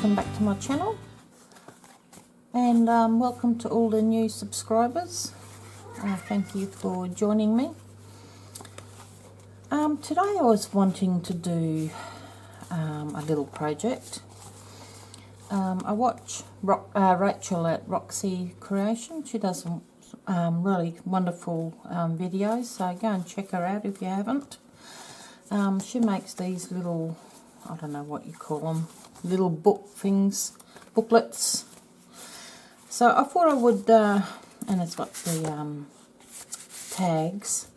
welcome back to my channel, and welcome to all the new subscribers. Thank you for joining me. Today I was wanting to do a little project. I watch Rachel at Roxy Creation. She does some really wonderful videos, so go and check her out if you haven't. She makes these little, I don't know what you call them, little book things, booklets. So I thought I would, and it's got the tags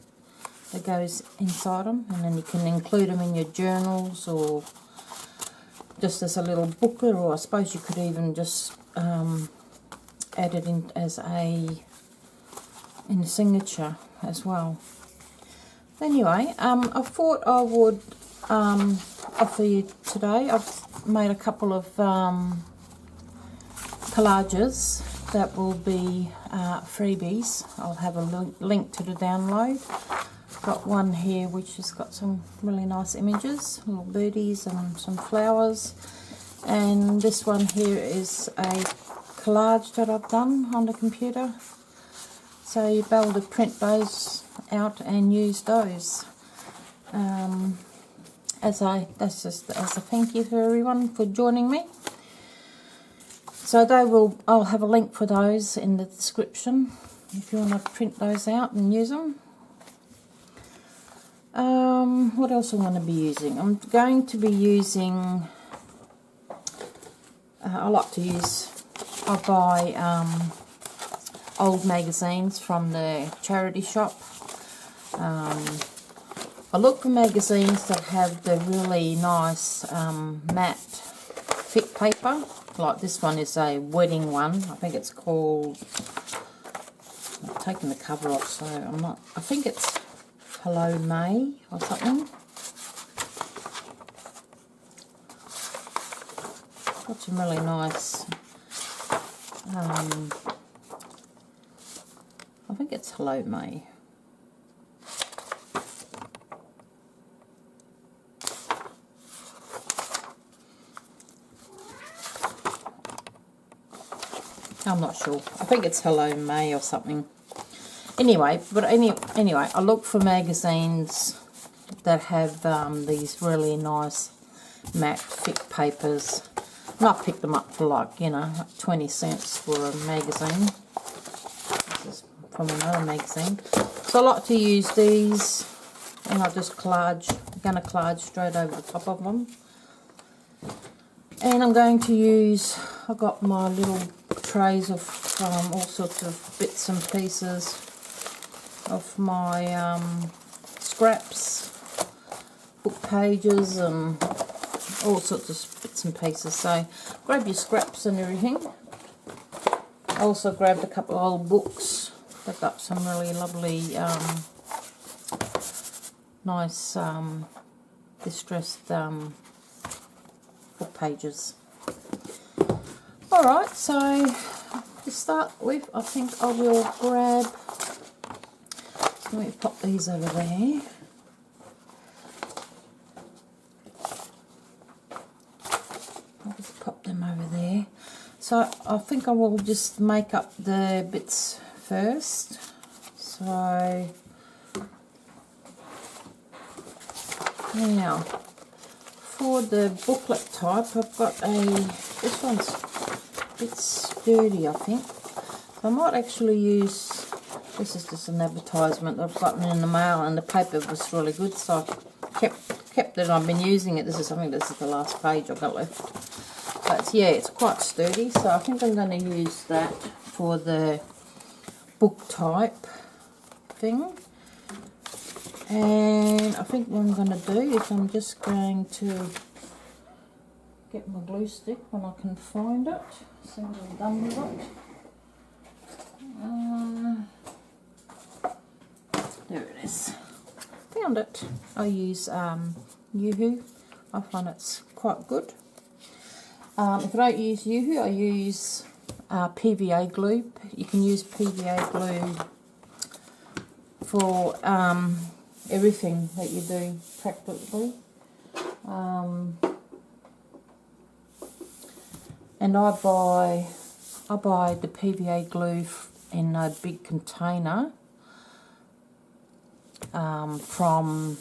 that goes inside them, and then you can include them in your journals or just as a little booklet, or I suppose you could even just add it in as a signature as well. Anyway, I thought I would offer you today. I've made a couple of collages that will be freebies. I'll have a link to the download. Got one here which has got some really nice images, little birdies and some flowers, and this one here is a collage that I've done on the computer, so you'll be able to print those out and use those that's just as a thank you for everyone for joining me. So I'll have a link for those in the description if you want to print those out and use them. What else I'm going to be using? I'm going to be using, I buy old magazines from the charity shop. I look for magazines that have the really nice matte thick paper. Like this one is a wedding one. I think it's called, I've taken the cover off, so I'm not, I think it's Hello May or something. Got some really nice, I think it's Hello May. I'm not sure. I think it's Hello May or something. Anyway, anyway, I look for magazines that have these really nice matte thick papers. And I picked them up for like 20 cents for a magazine. This is from another magazine. So I like to use these, and I just collage. I'm going to collage straight over the top of them. And I'm going to use, I've got my little trays of all sorts of bits and pieces of my scraps, book pages and all sorts of bits and pieces. So grab your scraps and everything. I also grabbed a couple of old books. They've got some really lovely nice distressed book pages. Alright, so to start with, I think I will grab, let me pop these over there. I'll just pop them over there. So I think I will just make up the bits first. So now for the booklet type, I've got this one's a bit sturdy, I think. So I might actually use, this is just an advertisement I've gotten in the mail, and the paper was really good, so I kept it. I've been using it. This is the last page I've got left. But yeah, it's quite sturdy, so I think I'm going to use that for the book type thing. And I think what I'm going to do is I'm just going to get my glue stick when I can find it. See what I've done with it. There it is. Found it. I use Yoo-hoo. I find it's quite good. If I don't use Yoo-hoo, I use PVA glue. You can use PVA glue for everything that you do practically. And I buy the PVA glue in a big container from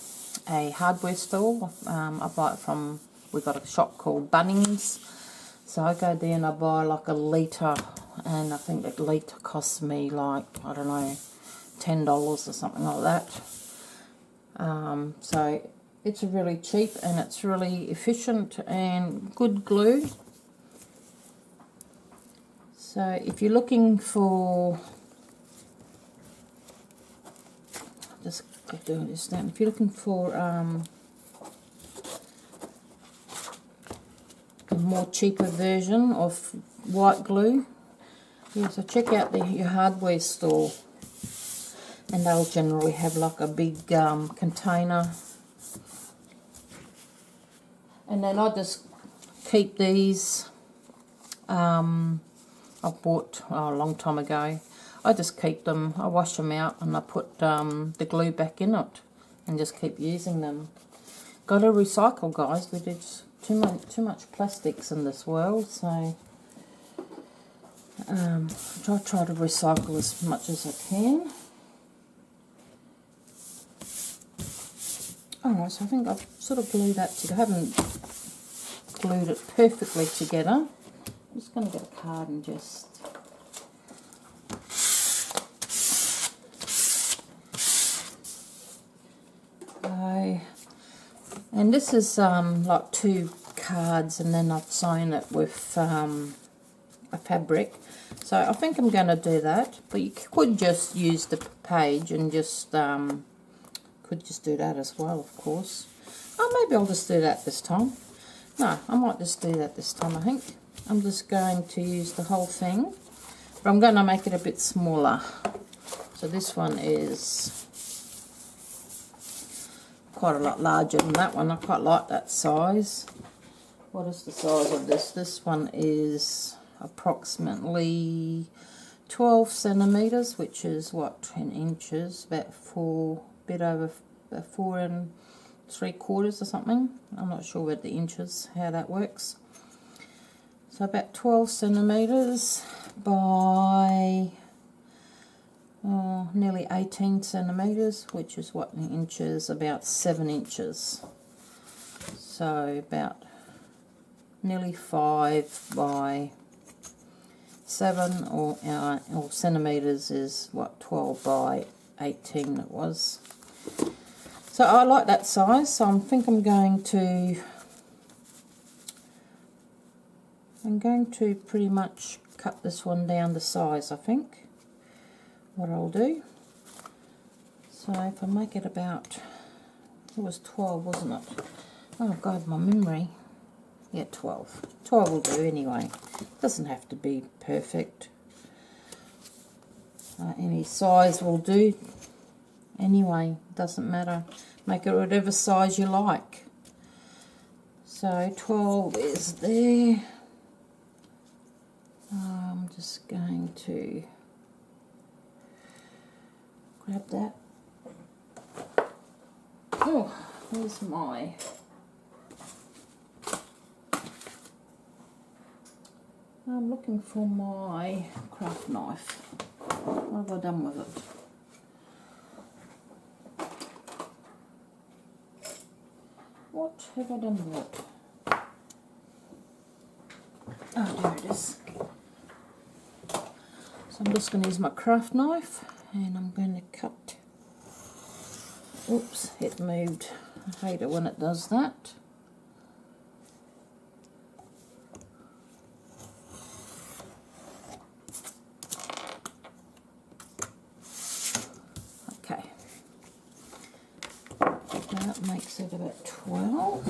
a hardware store. I buy it from, we've got a shop called Bunnings. So I go there and I buy like a litre, and I think that litre costs me like, I don't know, $10 or something like that. So it's really cheap and it's really efficient and good glue. So if you're looking for, just doing this down, if you're looking for a more cheaper version of white glue, yeah, so check out your hardware store, and they'll generally have like a big container. And then I just keep these, I bought a long time ago. I just keep them, I wash them out and I put the glue back in it and just keep using them. Got to recycle, guys. There's too much plastics in this world, so I try to recycle as much as I can. Alright, so I think I've sort of glued that together. I haven't glued it perfectly together. I'm just going to get a card and just... and this is like 2 cards, and then I've sewn it with a fabric. So I think I'm going to do that, but you could just use the page and just could just do that as well, of course. Oh, maybe I'll just do that this time. No, I might just do that this time, I think. I'm just going to use the whole thing, but I'm going to make it a bit smaller. So this one is quite a lot larger than that one. I quite like that size. What is the size of this? This one is approximately 12 centimeters, which is what, in inches, about 4, bit over 4 3/4 or something. I'm not sure what the inches, how that works. So about 12 centimeters by nearly 18 centimeters, which is what in inches, about 7 inches. So about nearly 5 by 7, or centimeters is what, 12 by 18 it was. So I like that size, so I think I'm going to pretty much cut this one down to size, I think, what I'll do. So if I make it about, it was 12, wasn't it? Oh God, my memory. Yeah, 12. 12 will do anyway. Doesn't have to be perfect. Any size will do. Anyway, doesn't matter. Make it whatever size you like. So 12 is there. I'm just going to grab that. Oh, where's my... I'm looking for my craft knife. What have I done with it? What have I done with it? Oh, there it is. So I'm just going to use my craft knife and I'm going to cut. Oops, it moved. I hate it when it does that. Okay. That makes it about 12.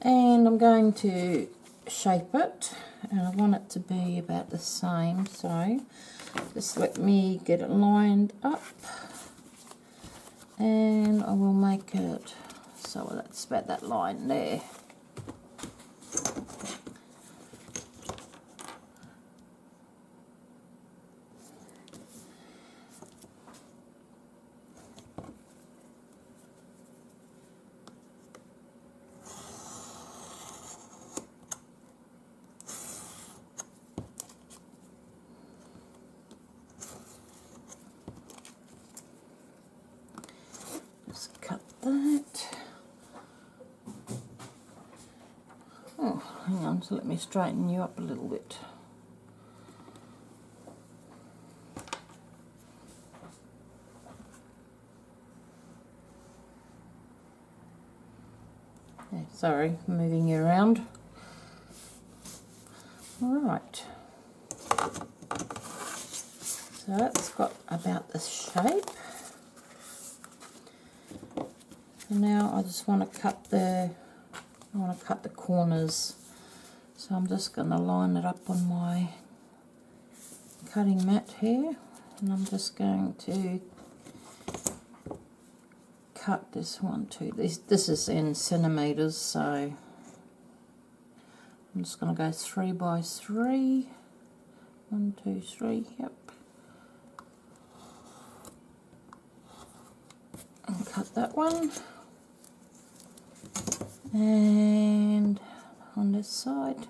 And I'm going to shape it, and I want it to be about the same, so just let me get it lined up, and I will make it so that's about that line there. Hang on, so let me straighten you up a little bit. Yeah, sorry, moving you around. Alright. So that's got about the shape. And now I just want to cut the corners. So I'm just going to line it up on my cutting mat here, and I'm just going to cut this one too. This is in centimeters, so I'm just going to go 3 by 3. 1, 2, 3. Yep. And cut that one. And on this side.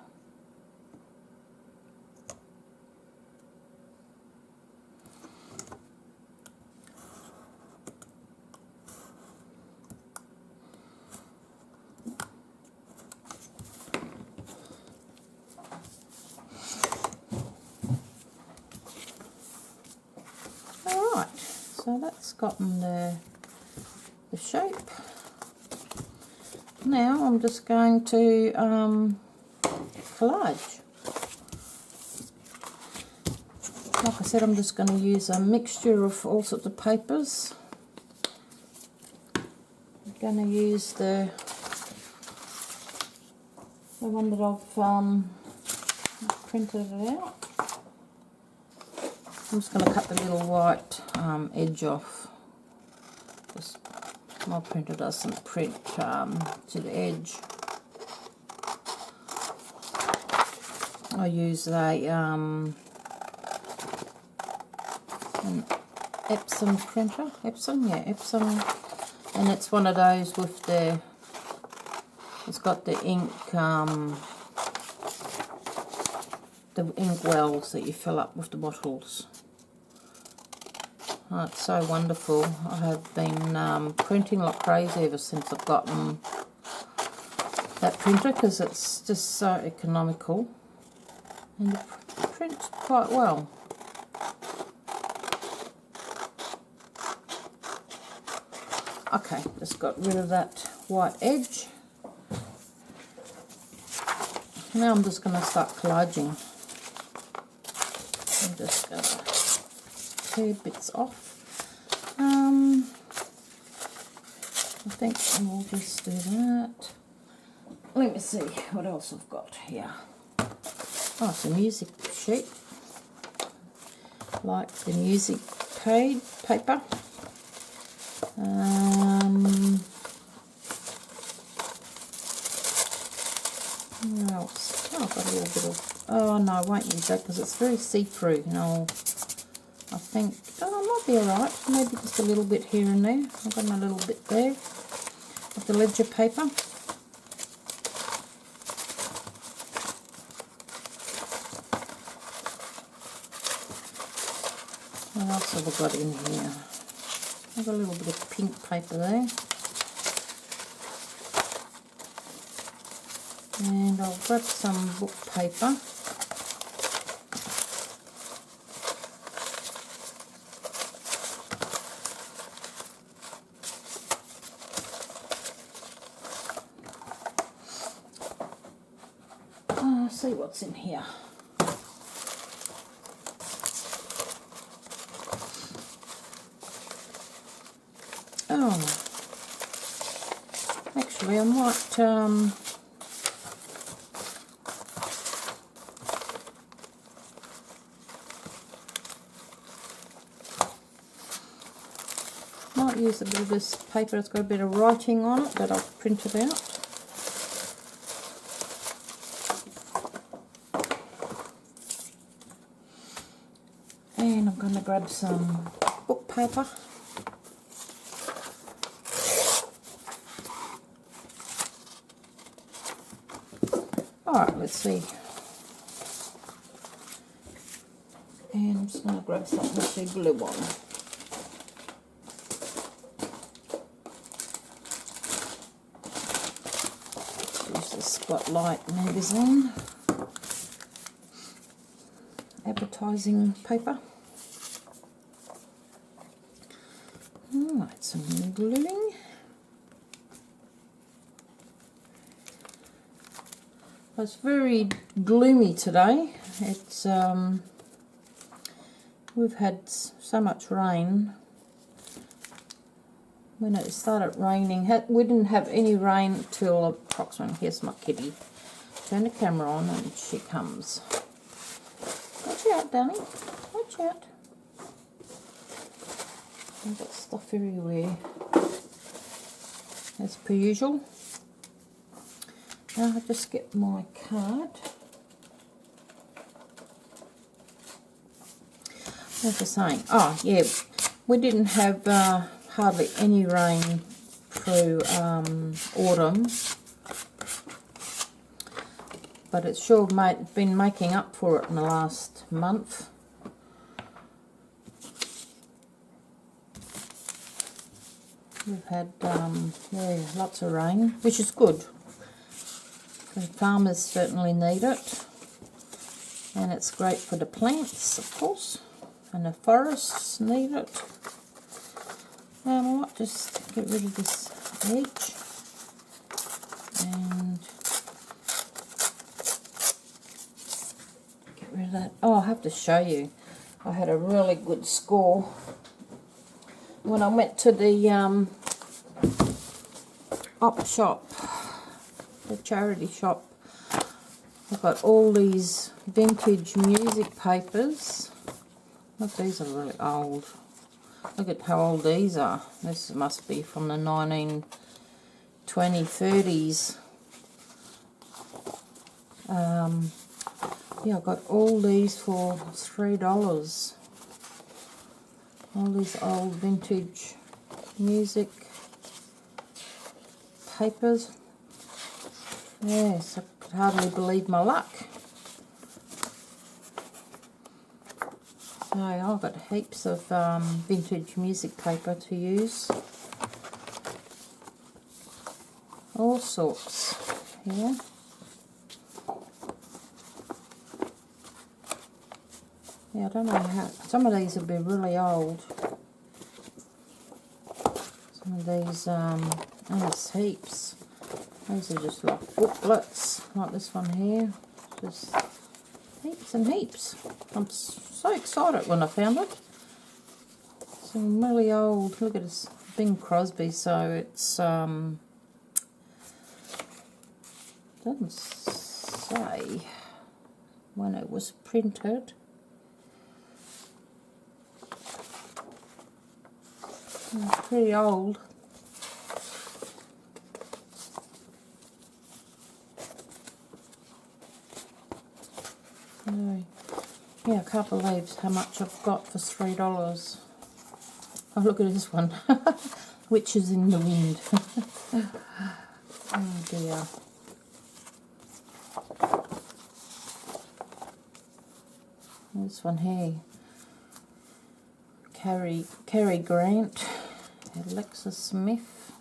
Alright, so that's gotten the shape. Now I'm just going to collage. Like I said, I'm just going to use a mixture of all sorts of papers. I'm going to use the one that I've printed it out. I'm just going to cut the little white edge off. Just, my printer doesn't print to the edge. I use an Epson printer. Epson, and it's one of those with the. It's got the ink wells that you fill up with the bottles. Oh, it's so wonderful. I have been printing like crazy ever since I've gotten that printer, because it's just so economical and it prints quite well. Okay, just got rid of that white edge. Now I'm just going to start collaging. I'm just going to tear bits off. I think we'll just do that. Let me see what else I've got here. Oh, it's a music sheet. Like the music paper. What else? Oh, I've got a little bit of. Oh no, I won't use that because it's very see-through. No, I think. Oh, it might be alright. Maybe just a little bit here and there. I've got a little bit there of the ledger paper. What else have I got in here? I've got a little bit of pink paper there. And I'll grab some book paper. See what's in here. Oh, actually I might use a bit of this paper. It's got a bit of writing on it that I've printed out. And I'm going to grab some book paper. Alright, let's see. And I'm just going to grab something to glue on. Use this Spotlight magazine, advertising paper. Alright, some gluing. It's very gloomy today. It's we've had so much rain. When it started raining, we didn't have any rain till approximately, here's my kitty. Turn the camera on and she comes. Watch out, darling. Watch out. I've got stuff everywhere, as per usual. Now I'll just get my card. What was I saying? Oh, yeah, we didn't have hardly any rain through autumn, but it's sure been making up for it in the last month. We've had yeah, lots of rain, which is good. The farmers certainly need it, and it's great for the plants, of course, and the forests need it. I might just get rid of this edge and get rid of that. Oh, I have to show you. I had a really good score when I went to the op shop, the charity shop. I've got all these vintage music papers. Look, these are really old. Look at how old these are. This must be from the 1920s, 30s. Yeah, I got all these for $3. All these old vintage music papers. Yes, I could hardly believe my luck. So I've got heaps of vintage music paper to use. All sorts here. Yeah, I don't know how, some of these will be really old. Some of these, and there's heaps. These are just like booklets, like this one here. Just heaps and heaps. I'm so excited when I found it. Some really old, look at this, Bing Crosby, so it's, doesn't say when it was printed. It's pretty old. Yeah, I can't believe how much I've got for $3. Oh, look at this one. Witches in the Wind. Oh dear. This one here. Cary Grant. Alexis Smith.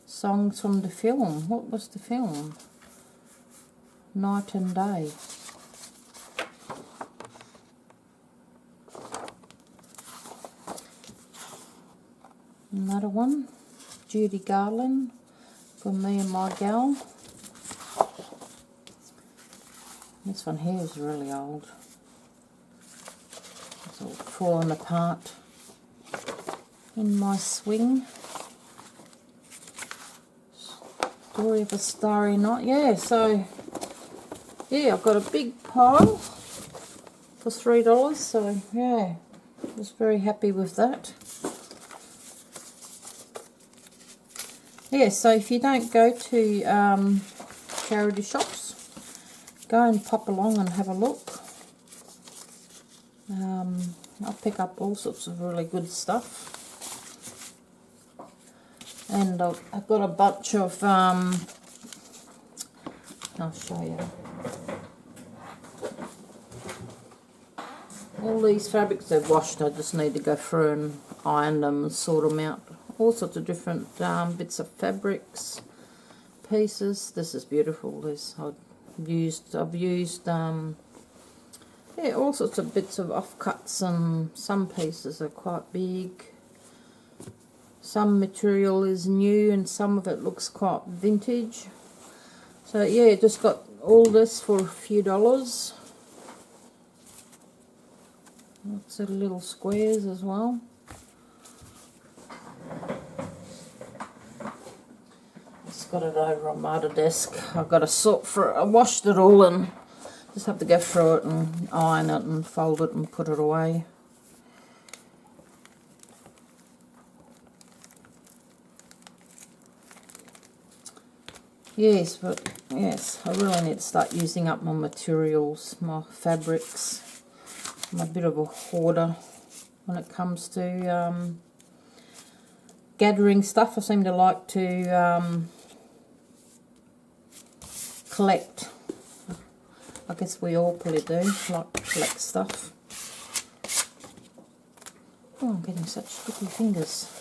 Songs from the film. What was the film? Night and Day. Another one, Judy Garland, For Me and My Gal. This one here is really old. It's all fallen apart. In My Swing. Story of a Starry Night. Yeah, so, yeah, I've got a big pile for $3, so, yeah, I was very happy with that. Yeah, so if you don't go to charity shops, go and pop along and have a look. I'll pick up all sorts of really good stuff. And I've got a bunch of, I'll show you. All these fabrics they've washed, I just need to go through and iron them and sort them out. All sorts of different bits of fabrics, pieces. This is beautiful. I've used yeah, all sorts of bits of offcuts, and some pieces are quite big. Some material is new and some of it looks quite vintage. So yeah, just got all this for a few dollars. Lots of little squares as well. Just got it over on my other desk. I've got to sort for it. I washed it all and just have to go through it and iron it and fold it and put it away. Yes, but yes, I really need to start using up my materials, my fabrics. I'm a bit of a hoarder when it comes to gathering stuff. I seem to like to collect. I guess we all probably do, like to collect stuff. Oh, I'm getting such sticky fingers.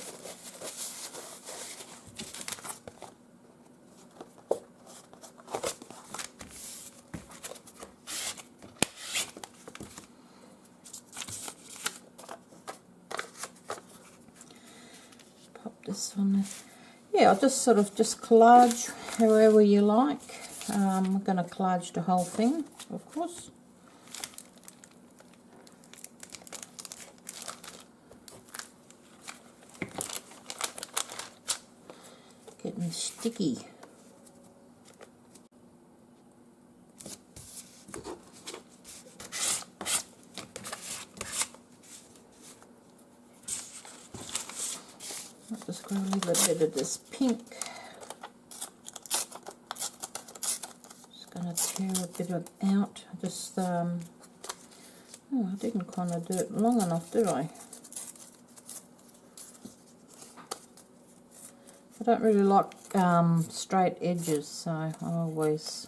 This one, yeah, I'll just sort of collage however you like. I'm going to collage the whole thing, of course. Getting sticky. I'm just going to leave a bit of this pink. Just going to tear a bit of out. Just oh, I didn't kind of do it long enough, did I? I don't really like straight edges, so I always,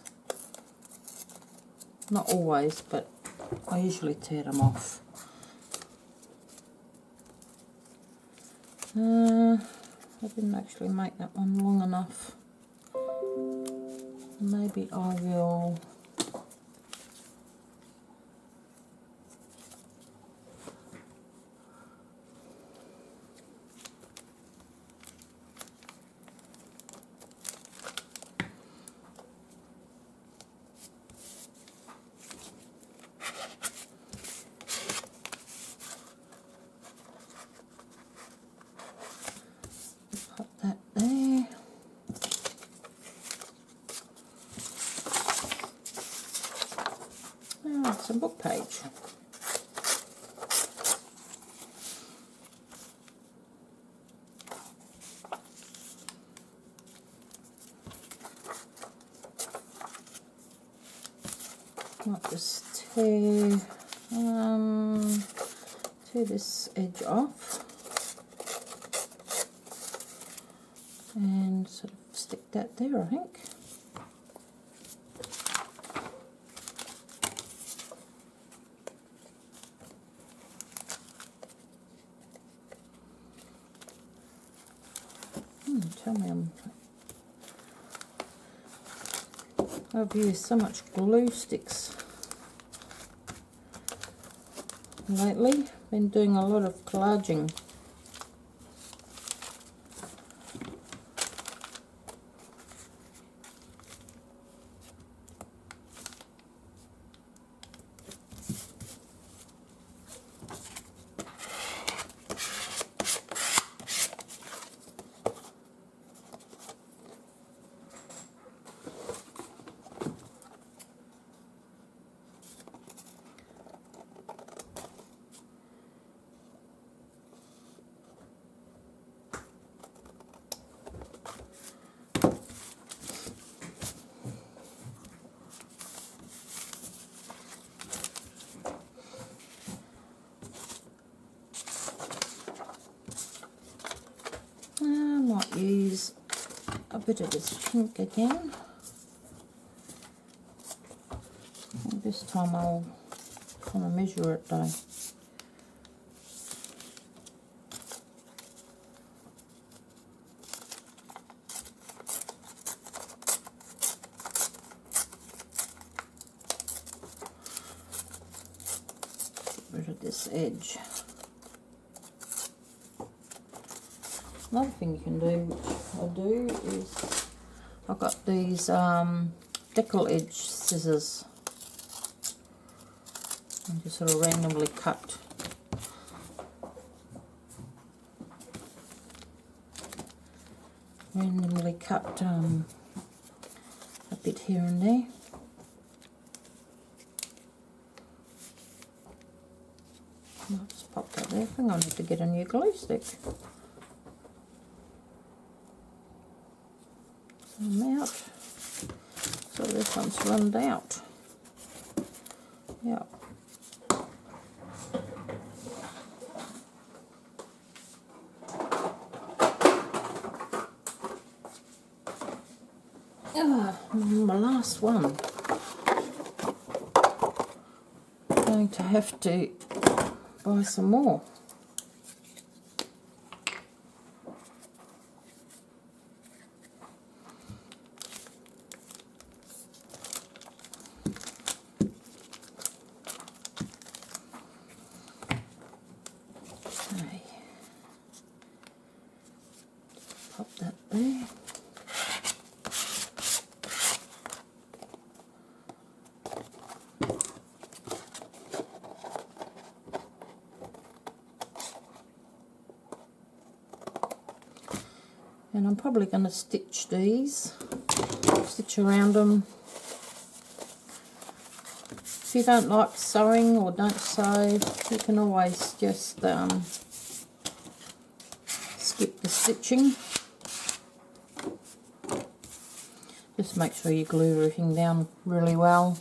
not always, but I usually tear them off. I didn't actually make that one long enough. Maybe I will put that there. Oh, it's a book page. Might just tear this edge off and sort of stick that there, I think. Tell me I've used so much glue sticks lately. Been doing a lot of collaging. Might use a bit of this pink again. And this time I'll kind of measure it though. need this edge. Another thing you can do, which I do, is I've got these decal edge scissors. And just sort of randomly cut. A bit here and there. I'll just pop that there. I think I'll need to get a new glue stick. I'm out. So this one's runned out. Yeah. My last one. I'm going to have to buy some more. Okay. Pop that there. And I'm probably going to stitch around them. If you don't like sewing or don't sew, you can always just skip the stitching. Just make sure you glue everything down really well.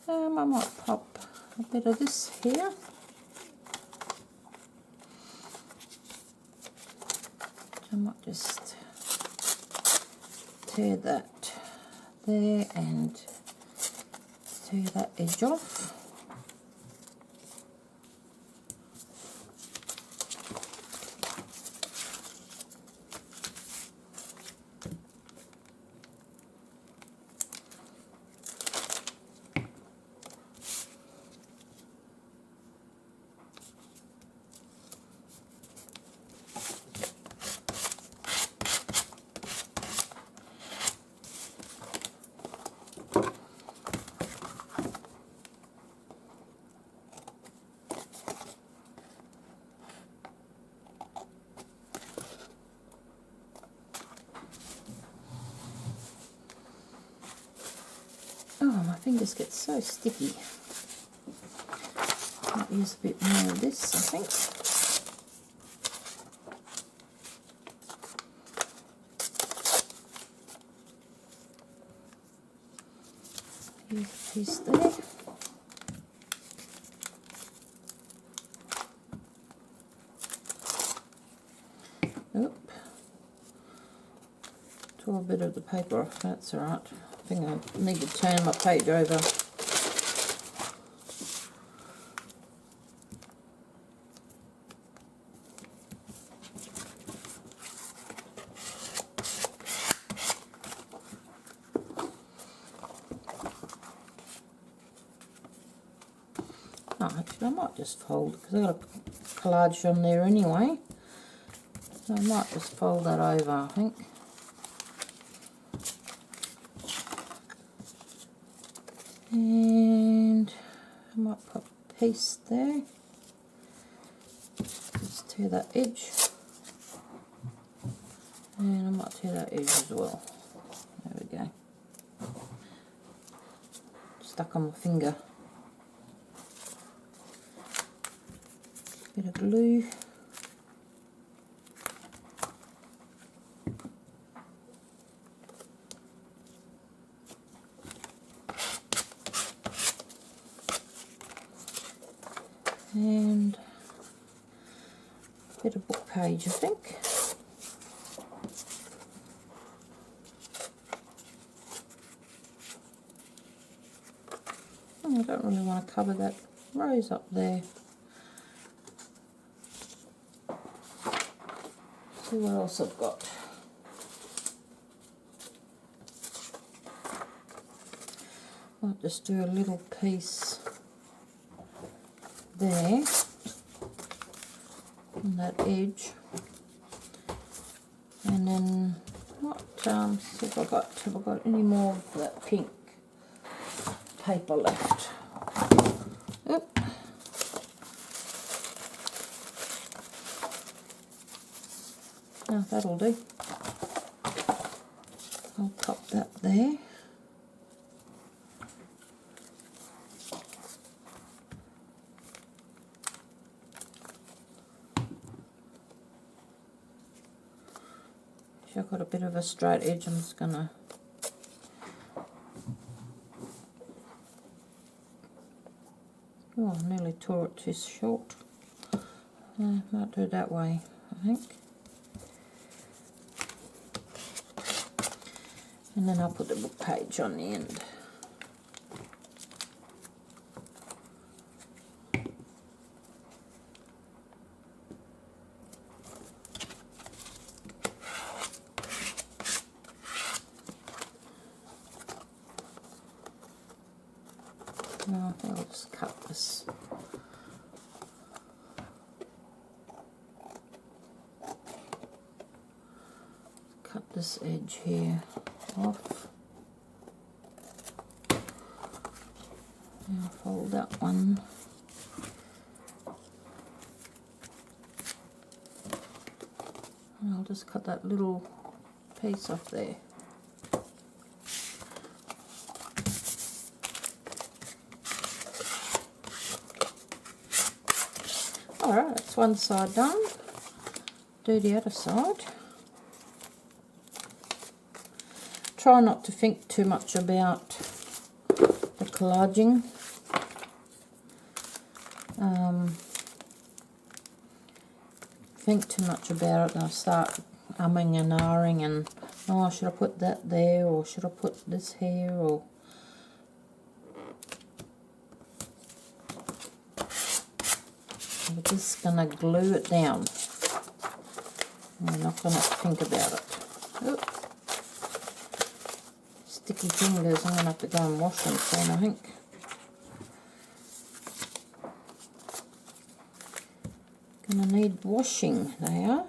I might pop a bit of this here. I might just tear that there and tear that edge off. Oh, my fingers get so sticky. Might use a bit more of this, I think. Use a piece there. Oop. Tore a bit of the paper off, that's alright. I think I need to turn my page over. Oh, actually I might just fold, because I've got a collage on there anyway. So I might just fold that over, I think. And I might put a piece there. Just tear that edge. And I might tear that edge as well. There we go. Stuck on my finger. Bit of glue. And a bit of book page, I think. I don't really want to cover that rose up there. See what else I've got. I'll just do a little piece there on that edge, and then what? See if have I got any more of that pink paper left? Oop. No, that'll do. I'll pop that there. I've got a bit of a straight edge. I'm just gonna I nearly tore it too short. Might do it that way, I think. And then I'll put the book page on the end. No, I think I'll just cut this. Cut this edge here off. Now fold that one. And I'll just cut that little piece off there. Alright, that's one side done. Do the other side. Try not to think too much about the collaging. Think too much about it and I'll start umming and ahhing and, oh, should I put that there, or should I put this here, or we're just going to glue it down. We're not going to think about it. Oop. Sticky fingers, I'm going to have to go and wash them soon, I think. Going to need washing, they are.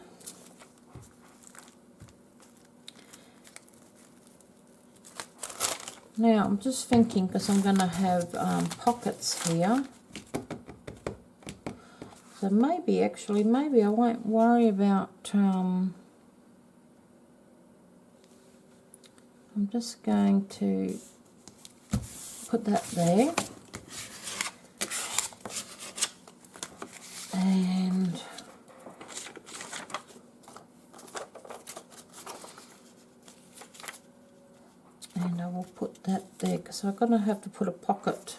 Now I'm just thinking, because I'm going to have pockets here. So maybe I won't worry about, I'm just going to put that there. And I will put that there, because I'm going to have to put a pocket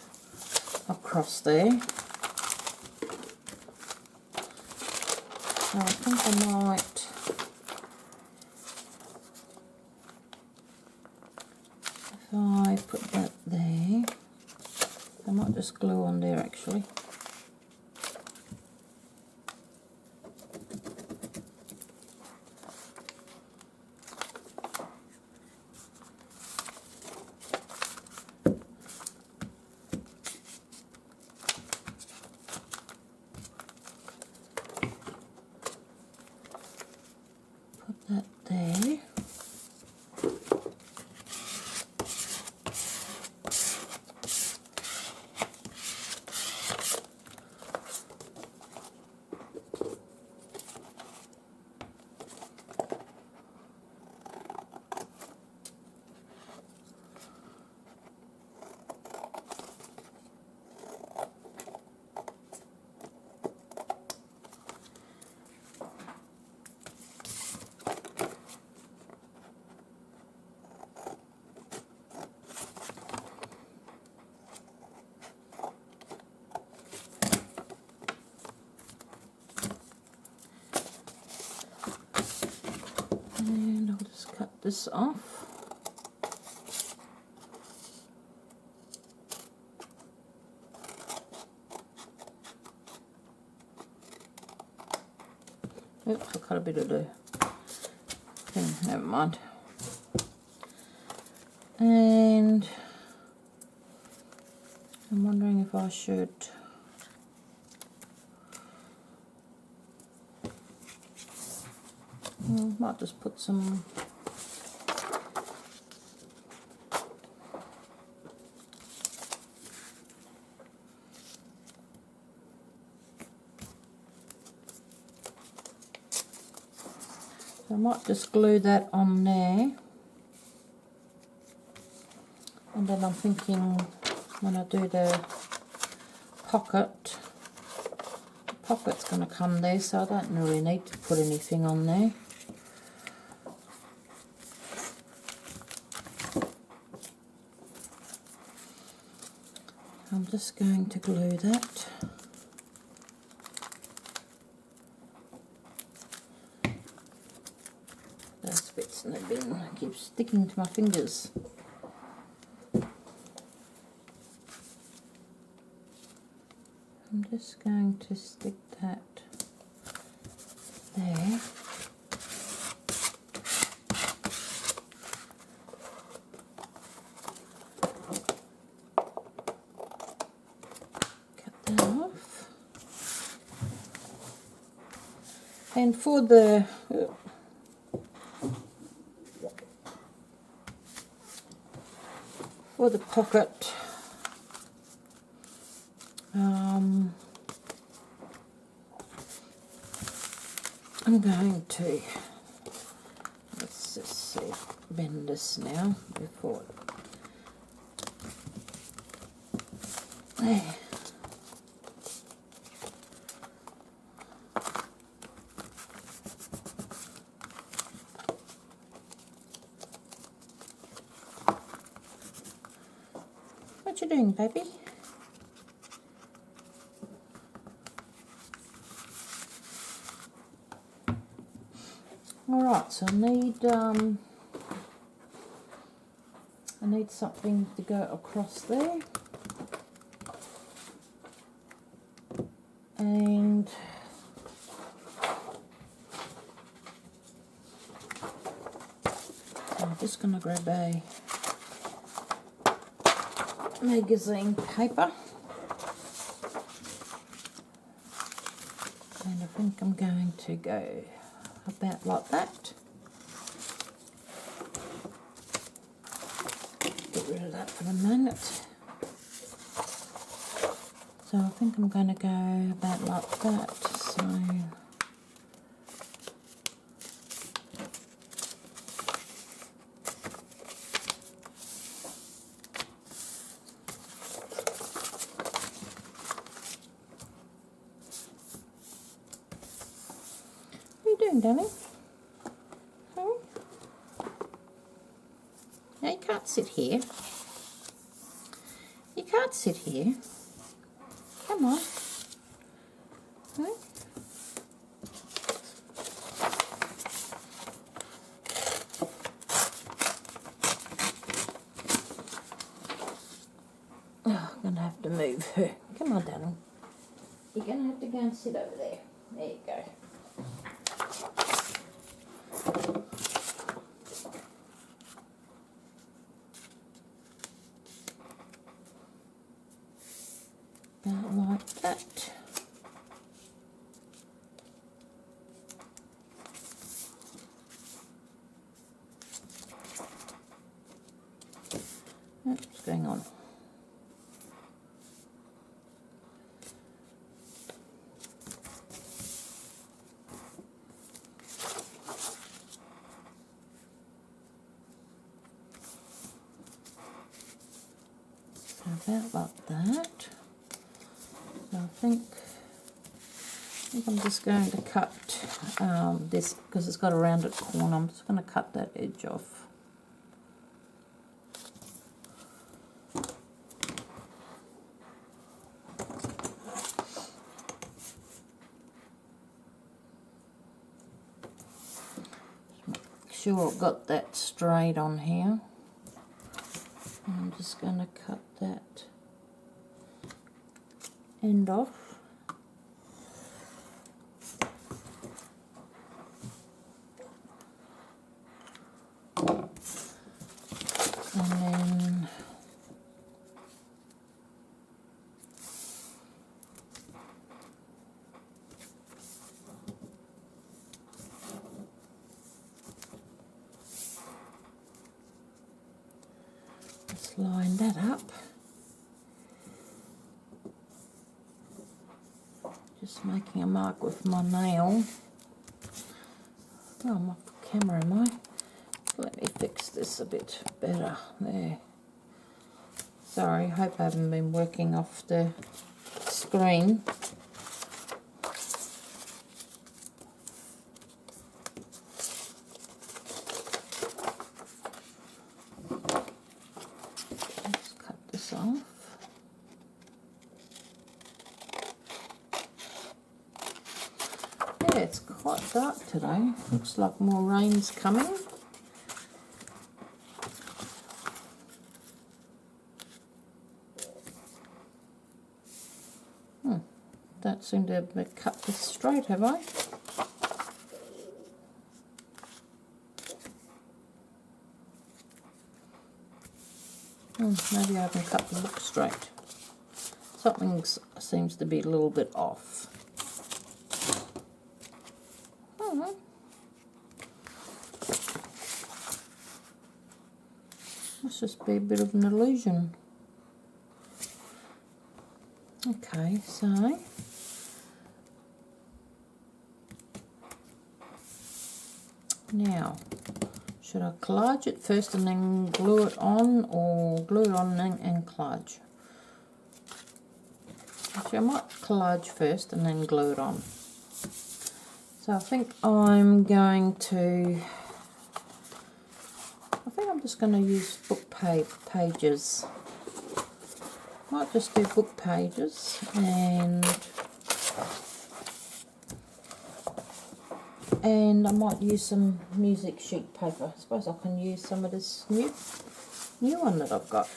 across there. So I think I might if I put that there, I might just glue on there actually. That there. And I'll just cut this off. Oops, I cut a bit of the thing, never mind. And I'm wondering if I should might just put some I might just glue that on there, and then I'm thinking when I do the pocket's going to come there, so I don't really need to put anything on there. I'm just going to glue that. Those bits in the bin, I keep sticking to my fingers. I'm just going to stick that there. Cut that off. And for the pocket, I'm going to, let's just see, bend this now before, there. What you doing, baby? Alright, so I need something to go across there, and I'm just going to grab a magazine paper, and I think I'm going to go about like that. Get rid of that for a minute. So I think I'm going to go about like that. So darling. Oh. No, you can't sit here. You can't sit here. Come on. No? Oh, I'm going to have to move her. Come on, darling. You're going to have to go and sit over there. There you go. About like that. What's going on? About like that. So I think I'm just going to cut this, because it's got a rounded corner. I'm just going to cut that edge off. Make sure I've got that straight on here. I'm just going to cut that end off. And then line that up. Just making a mark with my nail. Oh, I'm off the camera, am I? Let me fix this a bit better. There. Sorry, hope I haven't been working off the screen. Let's cut this off. Yeah, it's quite dark today. Looks like more rain's coming. Don't seem to have cut this straight, have I? Maybe I haven't cut the book straight. Something seems to be a little bit off. Must just be a bit of an illusion. Okay, so now, should I collage it first and then glue it on, or glue it on and collage? Actually, I might collage first and then glue it on. So I think I'm just going to use book pages. Might just do book pages, and I might use some music sheet paper. I suppose I can use some of this new one that I've got.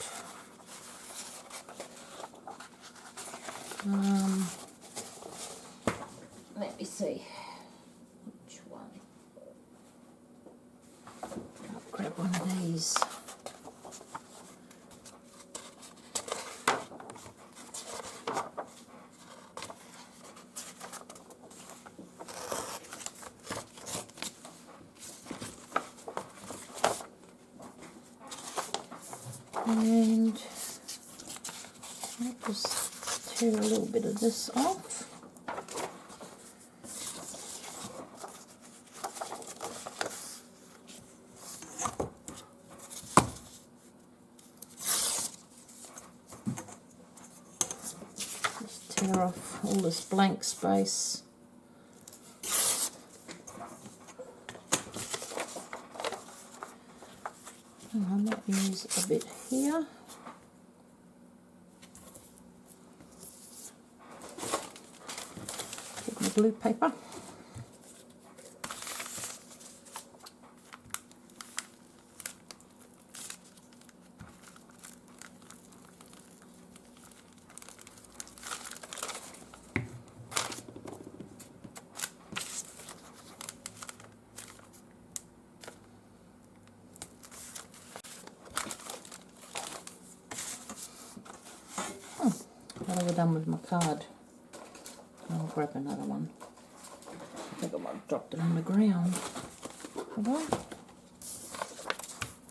Let me see which one. I'll grab one of these. And I'll just tear a little bit of this off. Just tear off all this blank space. And I might use a bit here. Get my blue paper. What have I done with my card? I'll grab another one. I think I might have dropped it on the ground. Have I?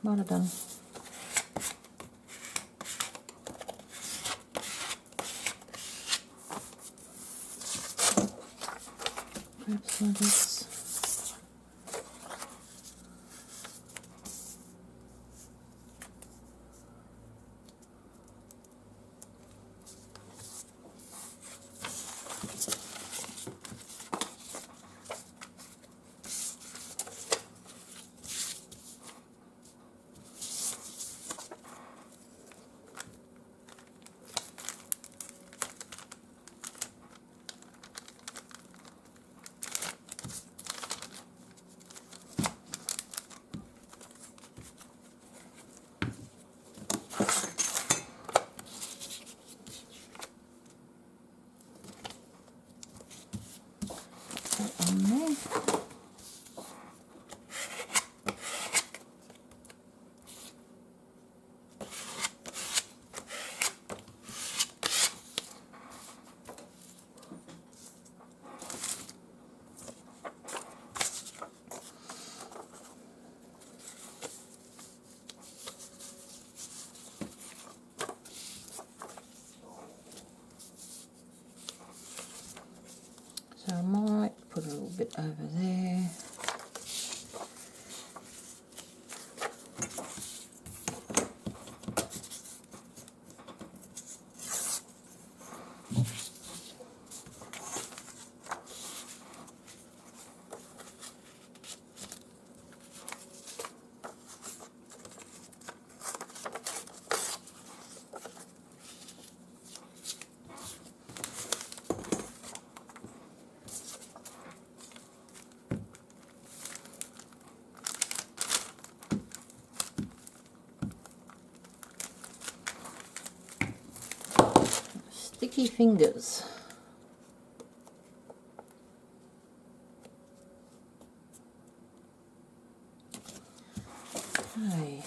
Might have done. Grab some of this. I might put a little bit over there. Sticky fingers. Okay.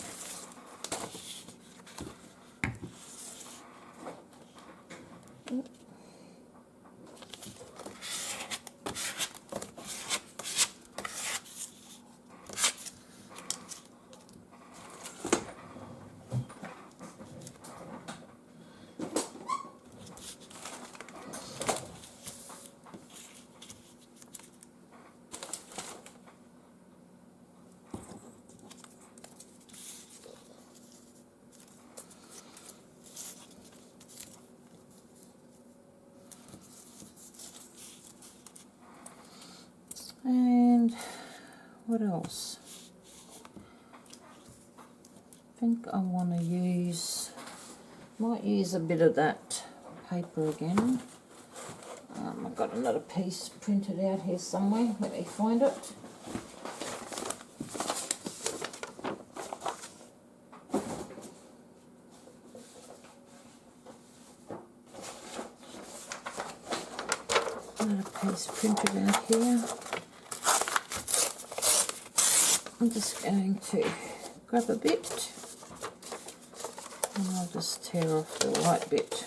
And what else? I think I want to might use a bit of that paper again. I've got another piece printed out here somewhere. Let me find it. Another piece printed out here. I'm just going to grab a bit and I'll just tear off the white bit.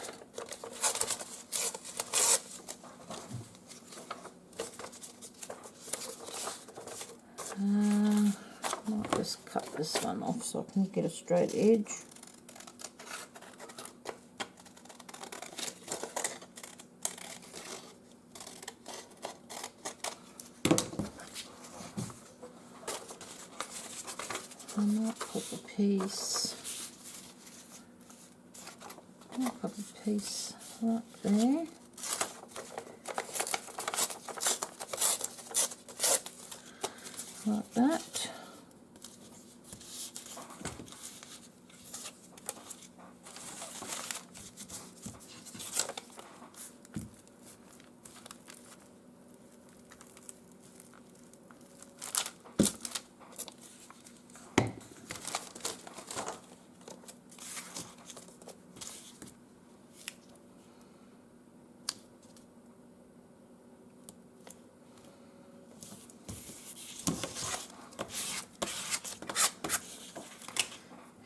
Might just cut this one off so I can get a straight edge. I might put a piece right there. Like that.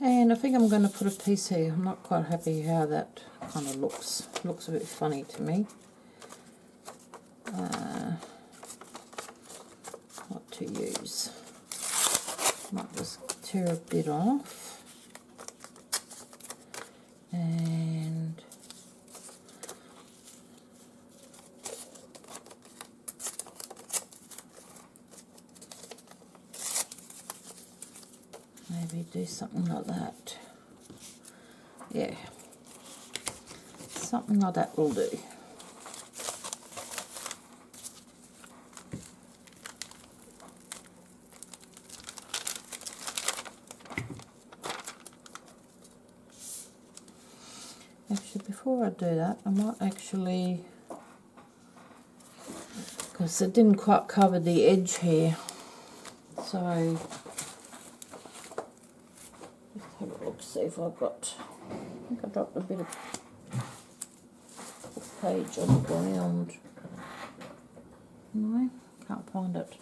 And I think I'm going to put a piece here. I'm not quite happy how that kind of looks. It looks a bit funny to me. What to use? Might just tear a bit off. And maybe do something like that. Yeah, something like that will do. Actually, before I do that, I might actually, because it didn't quite cover the edge here, so let's have a look, see if I've got, I think I dropped a bit of page on the ground. No, can't find it.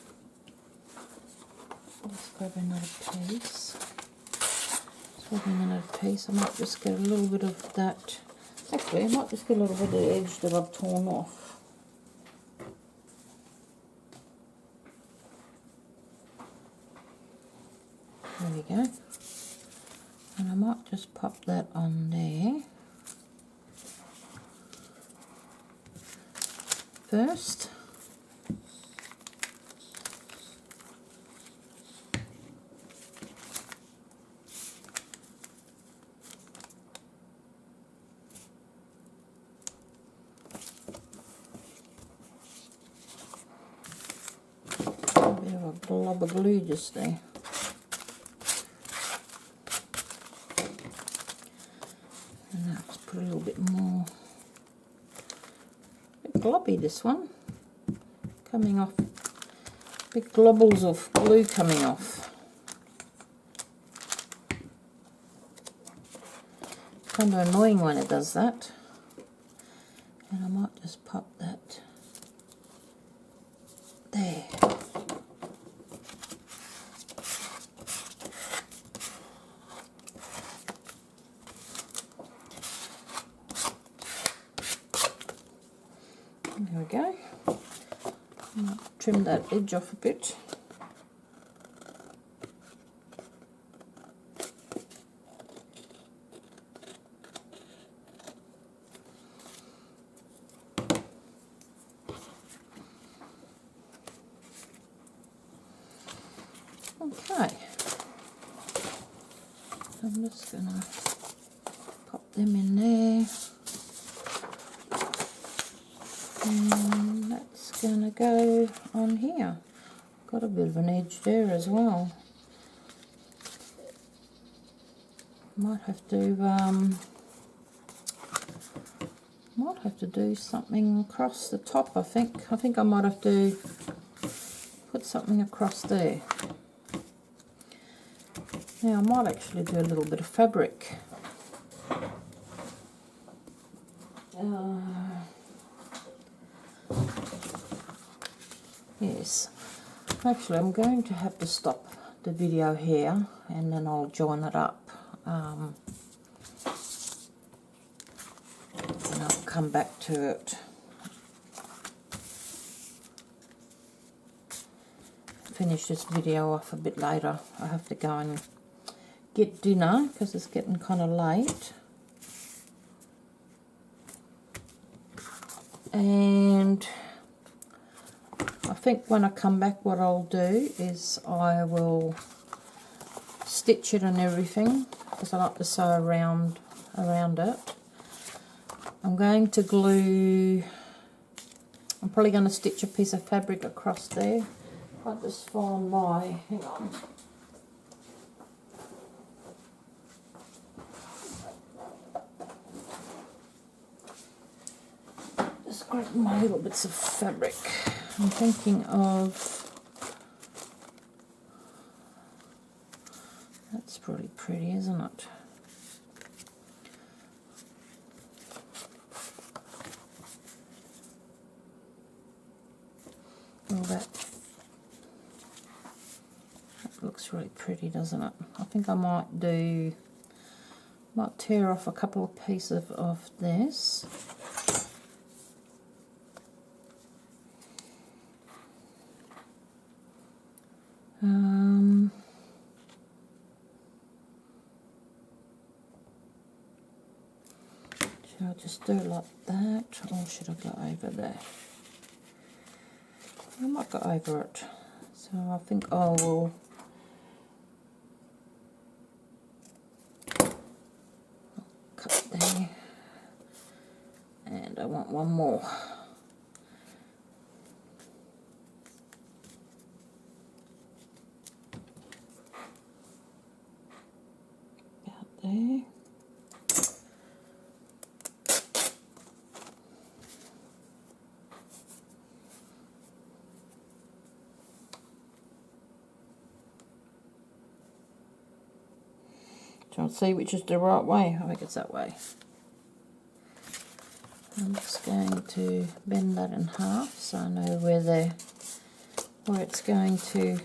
Let's grab another piece. Another piece. I might just get a little bit of that. Actually, I might just get a little bit of the edge that I've torn off. There we go. And I might just pop that on there first. a blob of glue just there. And now let's put a little bit more. A bit globby, this one. Coming off. Big globbles of glue coming off. Kind of annoying when it does that. And I might just pop that there. There we go. I might trim that edge off a bit. Okay, I'm just going to pop them in there, and that's going to go on here. Got a bit of an edge there as well. Might have to do something across the top. I think I might have to put something across there. Now I might actually do a little bit of fabric. Yes, actually I'm going to have to stop the video here and then I'll join it up. And I'll come back to it. Finish this video off a bit later. I have to go and get dinner because it's getting kind of late. And I think when I come back what I'll do is I will stitch it and everything because I like to sew around it. I'm going to glue, I'm probably going to stitch a piece of fabric across there. I'll just find my, hang on. Just grab my little bits of fabric. I'm thinking of, that's pretty pretty, isn't it? Well, that looks really pretty, doesn't it? I think I might tear off a couple of pieces of this. Should I just do it like that, or should I go over there? I might go over it. So I think I will cut there, and I want one more. About there. Trying to see which is the right way. I think it's that way. I'm just going to bend that in half so I know where it's going to.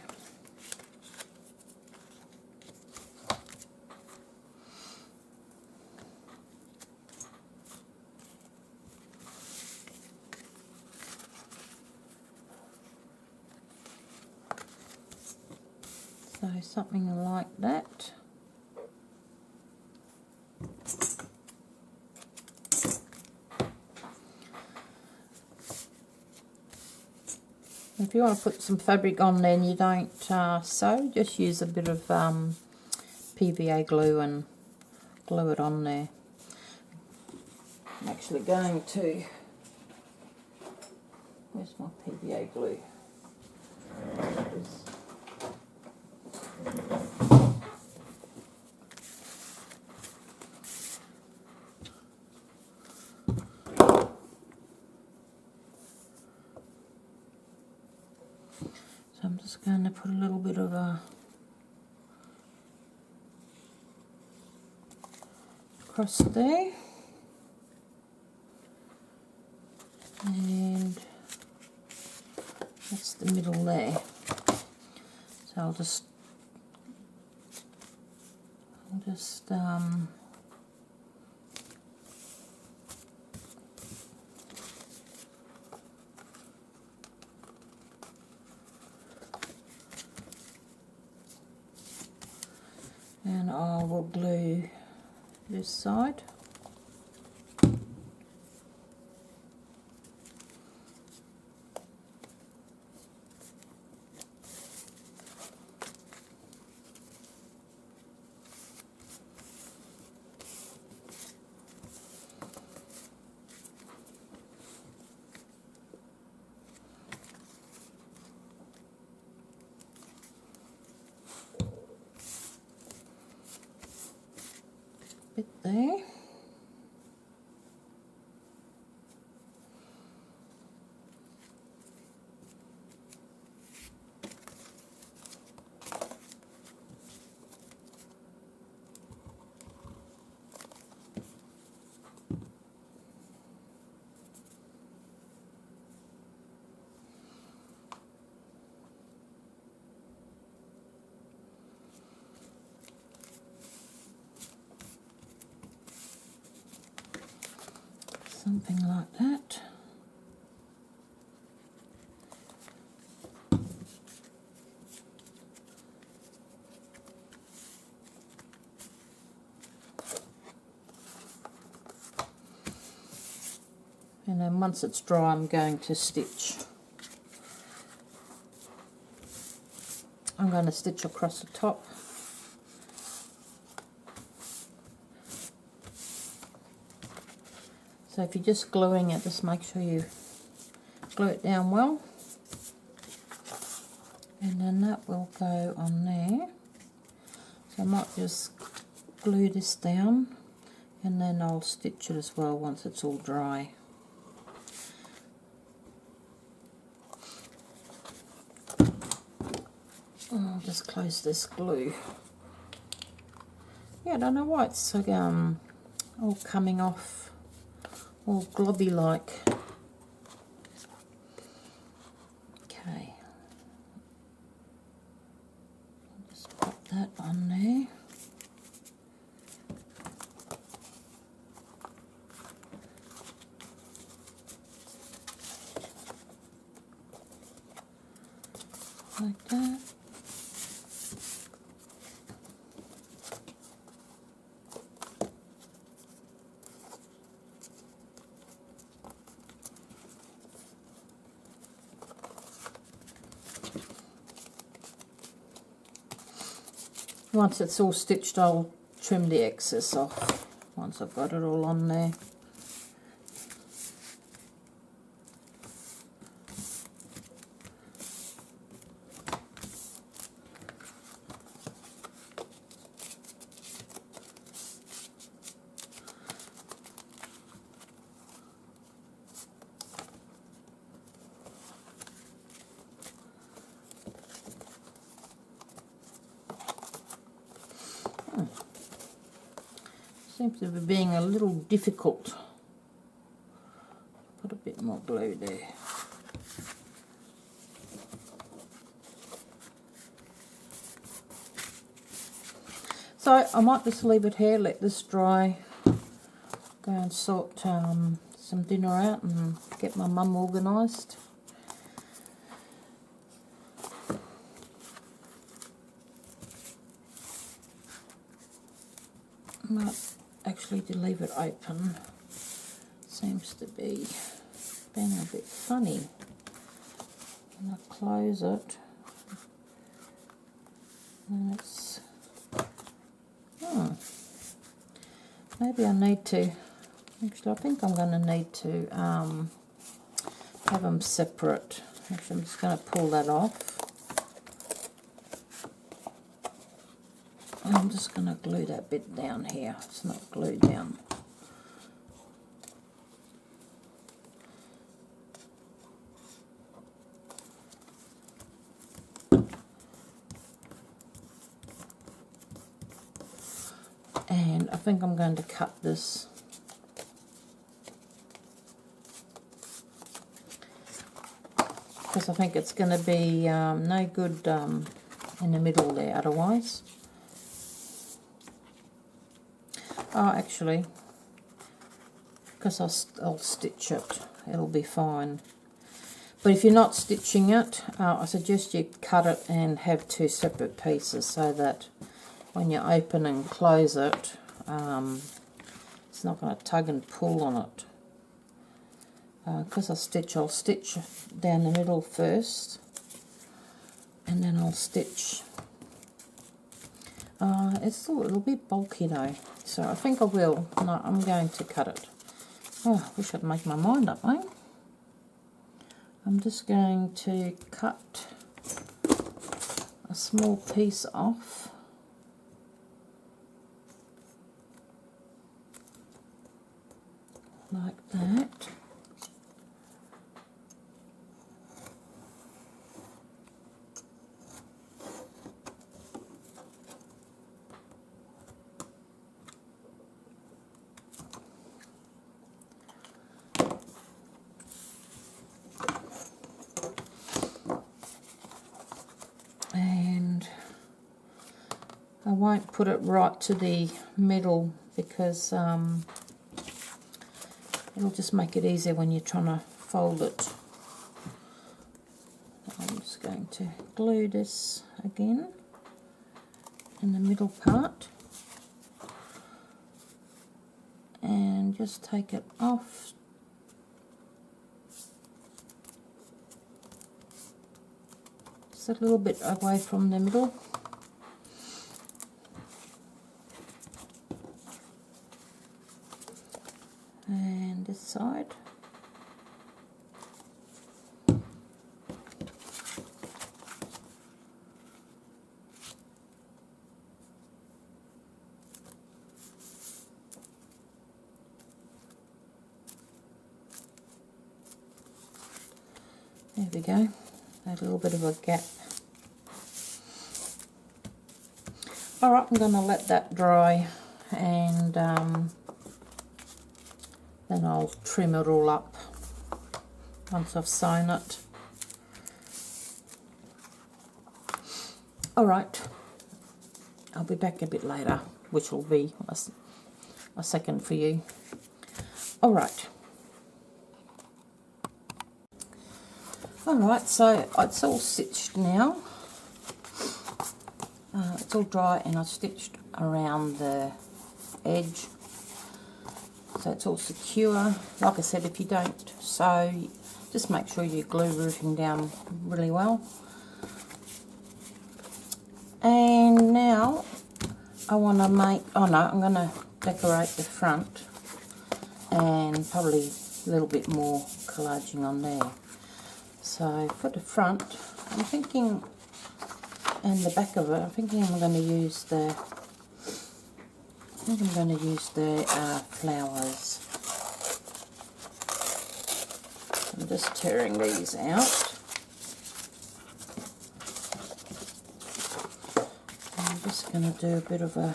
So something like that. If you want to put some fabric on there and you don't sew, just use a bit of PVA glue and glue it on there. I'm actually going to, where's my PVA glue? put a little bit of a across there, and that's the middle there. So I'll just and I will glue this side. Bit there. Something like that. And then once it's dry, I'm going to stitch. I'm going to stitch across the top. So if you're just gluing it, just make sure you glue it down well. And then that will go on there. So I might just glue this down and then I'll stitch it as well once it's all dry. I'll just close this glue. Yeah, I don't know why it's like, all coming off. All globby like. Okay. I'll just put that on there. Like that. Once it's all stitched, I'll trim the excess off once I've got it all on there. Seems to be being a little difficult. Put a bit more glue there. So I might just leave it here, let this dry, go and sort some dinner out and get my mum organised. Might actually to leave it open. Seems to be being a bit funny. When I close it, and it's maybe I need to. Actually, I think I'm going to need to have them separate. Actually, I'm just going to pull that off. I'm just going to glue that bit down here. It's not glued down. think I'm going to cut this. Because I think it's going to be no good in the middle there otherwise. Oh, actually, because I'll stitch it, it'll be fine. But if you're not stitching it, I suggest you cut it and have two separate pieces so that when you open and close it, it's not going to tug and pull on it. Because I'll stitch down the middle first, and then I'll stitch. It's still a little bit bulky though, so I think I will. No, I'm going to cut it. Oh, I wish I'd make my mind up, eh? I'm just going to cut a small piece off. Like that. And I won't put it right to the middle because it'll just make it easier when you're trying to fold it. I'm just going to glue this again in the middle part and just take it off. Just a little bit away from the middle. And this side. There we go. A little bit of a gap. Alright, I'm going to let that dry and then I'll trim it all up once I've sewn it. Alright, I'll be back a bit later, which will be a second for you. Alright. Alright, so it's all stitched now. It's all dry and I've stitched around the edge. So it's all secure. Like I said, if you don't sew, just make sure you glue everything down really well. And now I want to make, I'm going to decorate the front and probably a little bit more collaging on there. So for the front, I'm thinking, and the back of it, I'm thinking I'm going to use the flowers. I'm just tearing these out. I'm just going to do a bit of a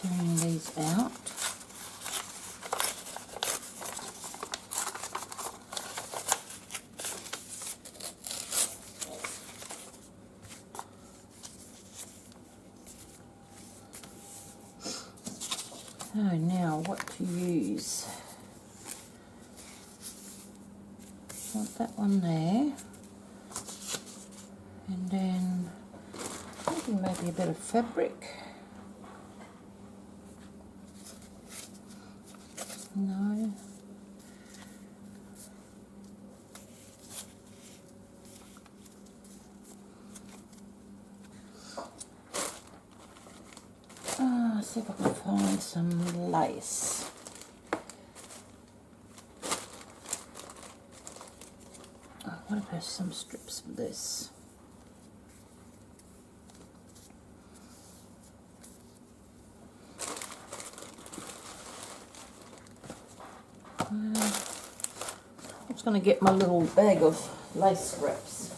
tearing these out. So now what to use? Want that one there, and then maybe a bit of fabric. No. See if I can find some lace. What if there's some strips for this? I'm just going to get my little bag of lace scraps.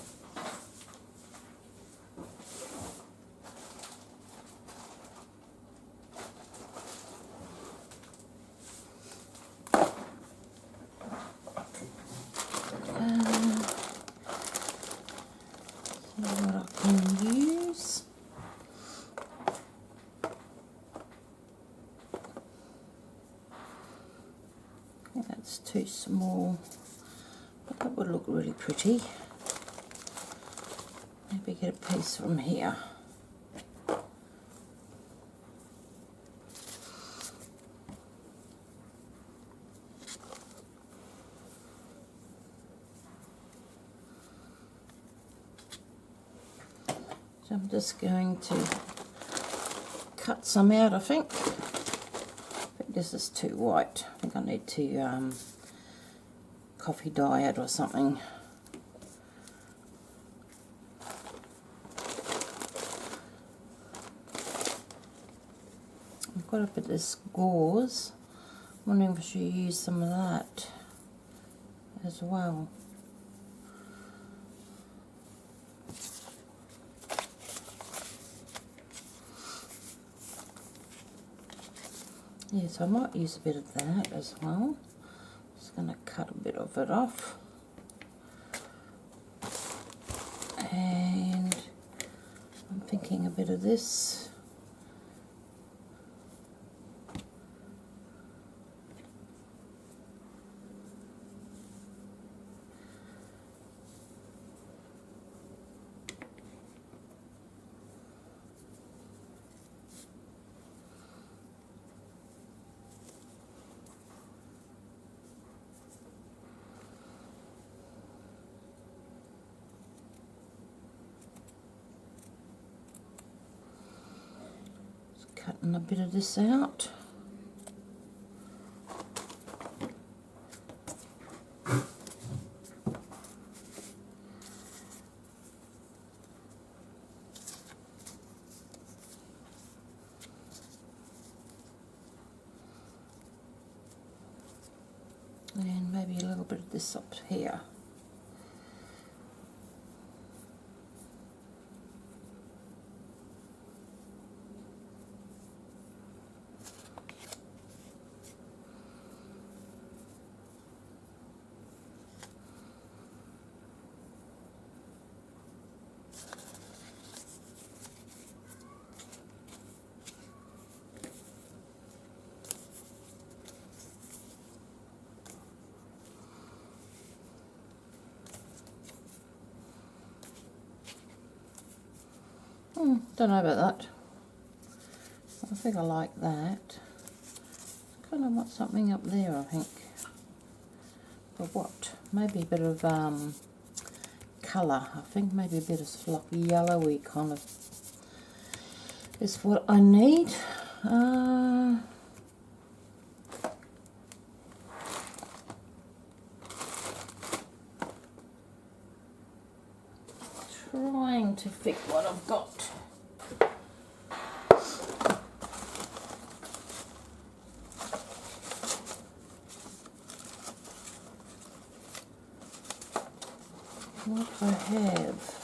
can use. I think that's too small, but that would look really pretty. Maybe get a piece from here. So I'm just going to cut some out, I think. This is too white. I think I need to coffee dye it or something. I've got a bit of this gauze. I'm wondering if I should use some of that as well. Yes, I might use a bit of that as well. Just going to cut a bit of it off. And I'm thinking a bit of this. Cutting a bit of this out. And maybe a little bit of this up here. Don't know about that. I think I like that. Kind of want something up there, I think. But what? Maybe a bit of colour. I think maybe a bit of floppy yellowy kind of is what I need. Trying to fit what I've got. What I have.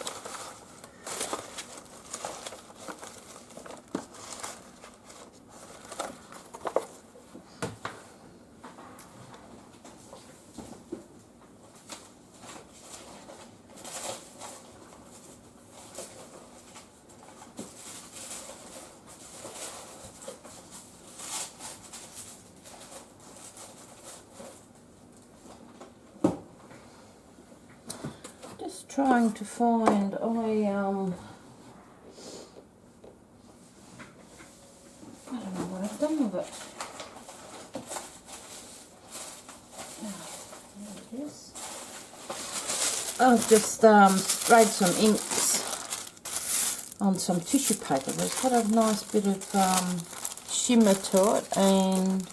Trying to find, I don't know what I've done with it. There it is. I've just sprayed some inks on some tissue paper. There's got a nice bit of shimmer to it and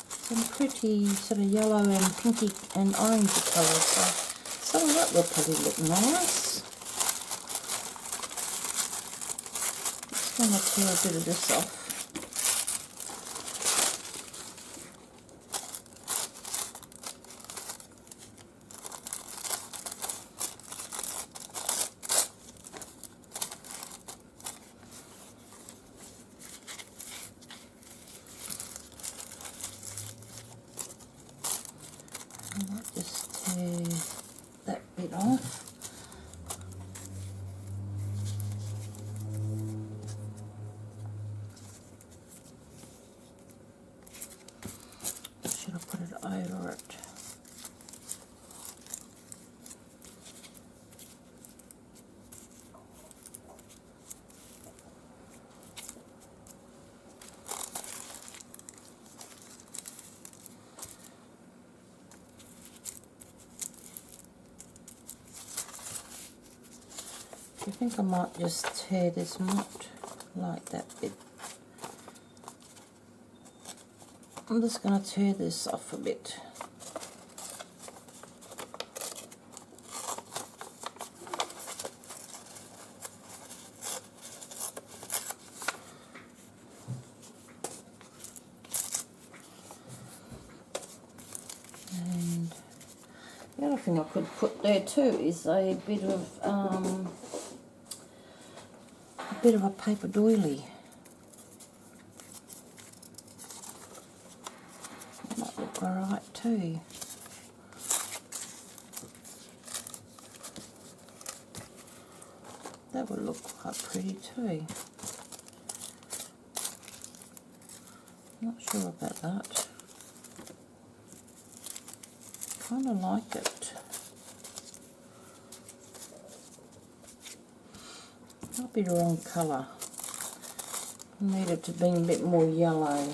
some pretty sort of yellow and pinky and orangey colours. So some of that will probably look nice. Just going to tear a bit of this off. I might just tear that bit off. I think I might just tear this, not like that bit. I'm just going to tear this off a bit. And the other thing I could put there too is a bit of a paper doily. That might look alright too. That would look quite pretty too. Not sure about that. Kind of like it. Might be the wrong colour. I need it to be a bit more yellow.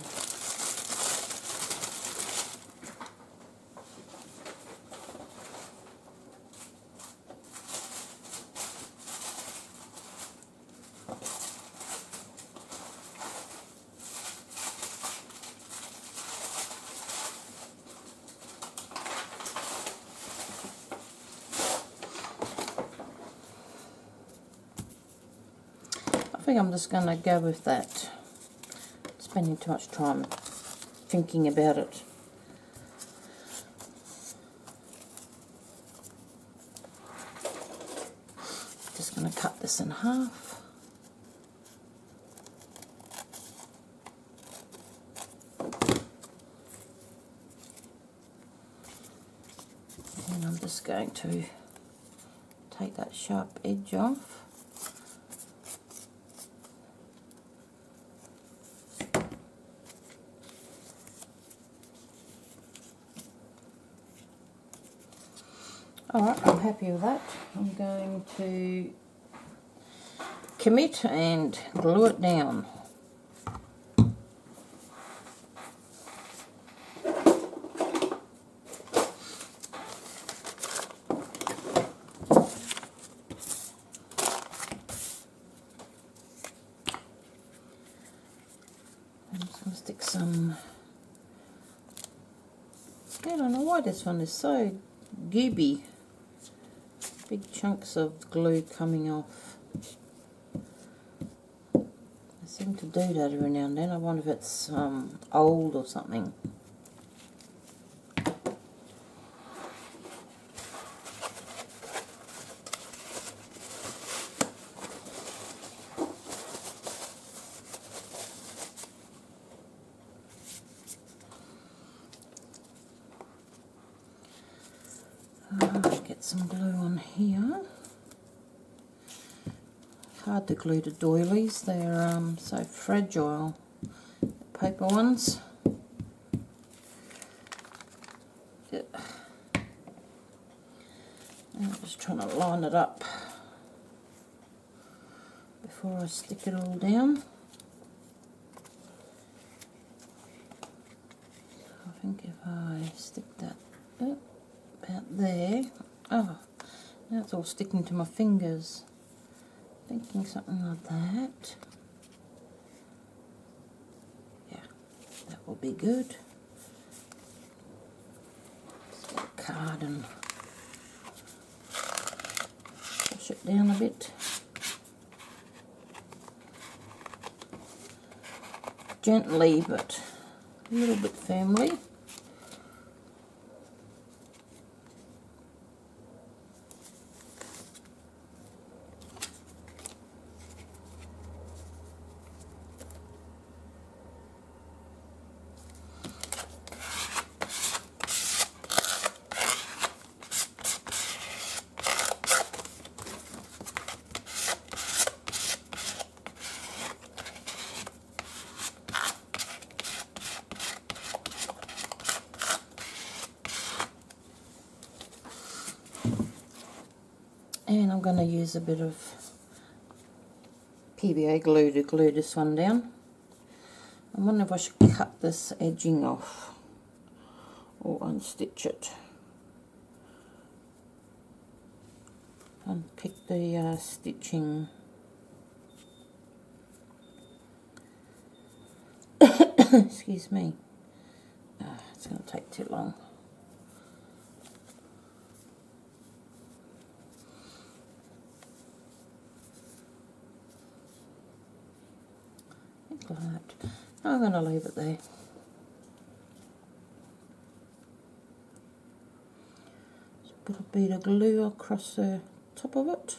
I think I'm just going to go with that. Spending too much time thinking about it. Just going to cut this in half. And I'm just going to take that sharp edge off. Alright, I'm happy with that. I'm going to commit and glue it down. I'm just going to stick some, I don't know why this one is so gooby. Big chunks of glue coming off. I seem to do that every now and then. I wonder if it's old or something. Get some glue on here. Hard to glue the doilies, they're so fragile, the paper ones. And I'm just trying to line it up before I stick it all down. I think if I stick that about there. Oh, now it's all sticking to my fingers. Thinking something like that. Yeah, that will be good. Just get a card and push it down a bit. Gently, but a little bit firmly. And I'm going to use a bit of PVA glue to glue this one down. I wonder if I should cut this edging off or unstitch it. unpick the stitching. Excuse me. It's going to take too long. Like that. I'm going to leave it there. Just put a bead of glue across the top of it.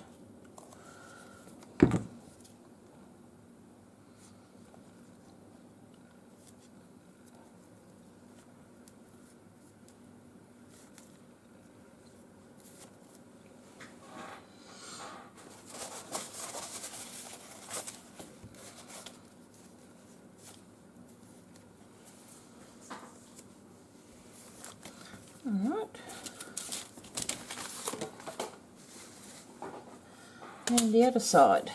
Alright, and the other side.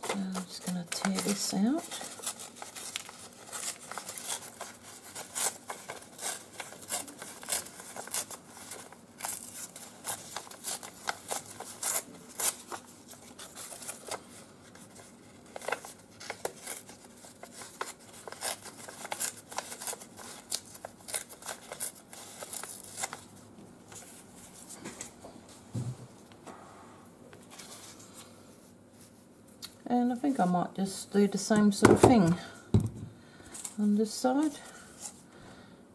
So I'm just going to tear this out. And I think I might just do the same sort of thing on this side.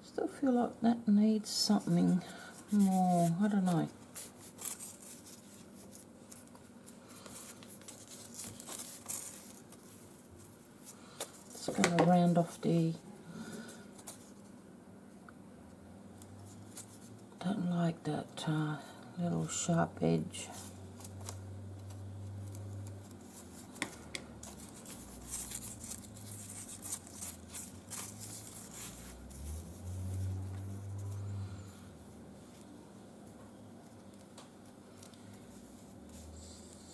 Still feel like that needs something more, I don't know. Just going to round off the, don't like that little sharp edge.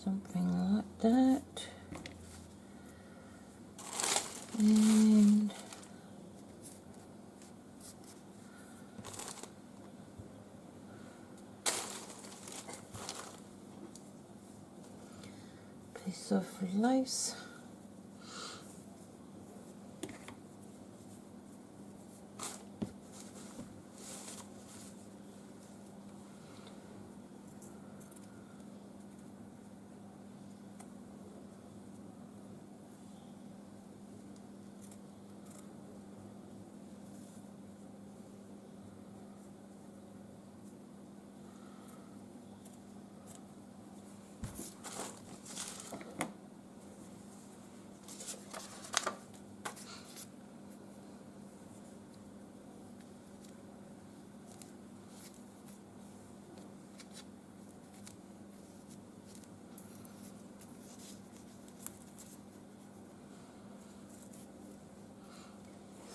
Something like that, and piece of lace.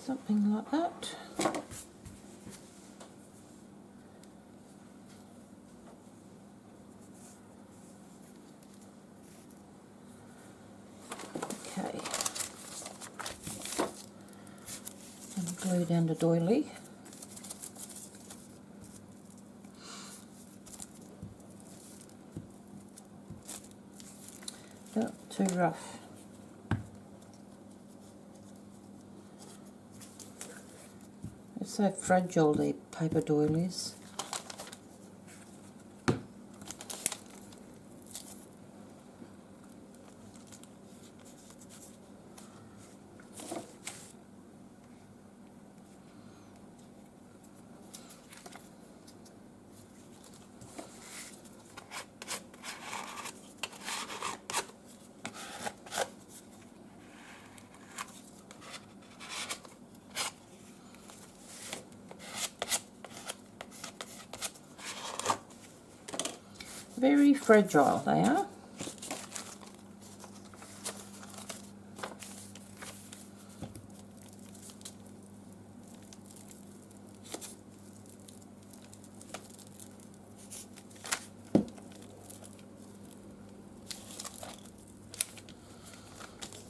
Something like that. Okay. And glue down the doily. Oh, too rough. It's so fragile, the paper doilies. Very fragile they are.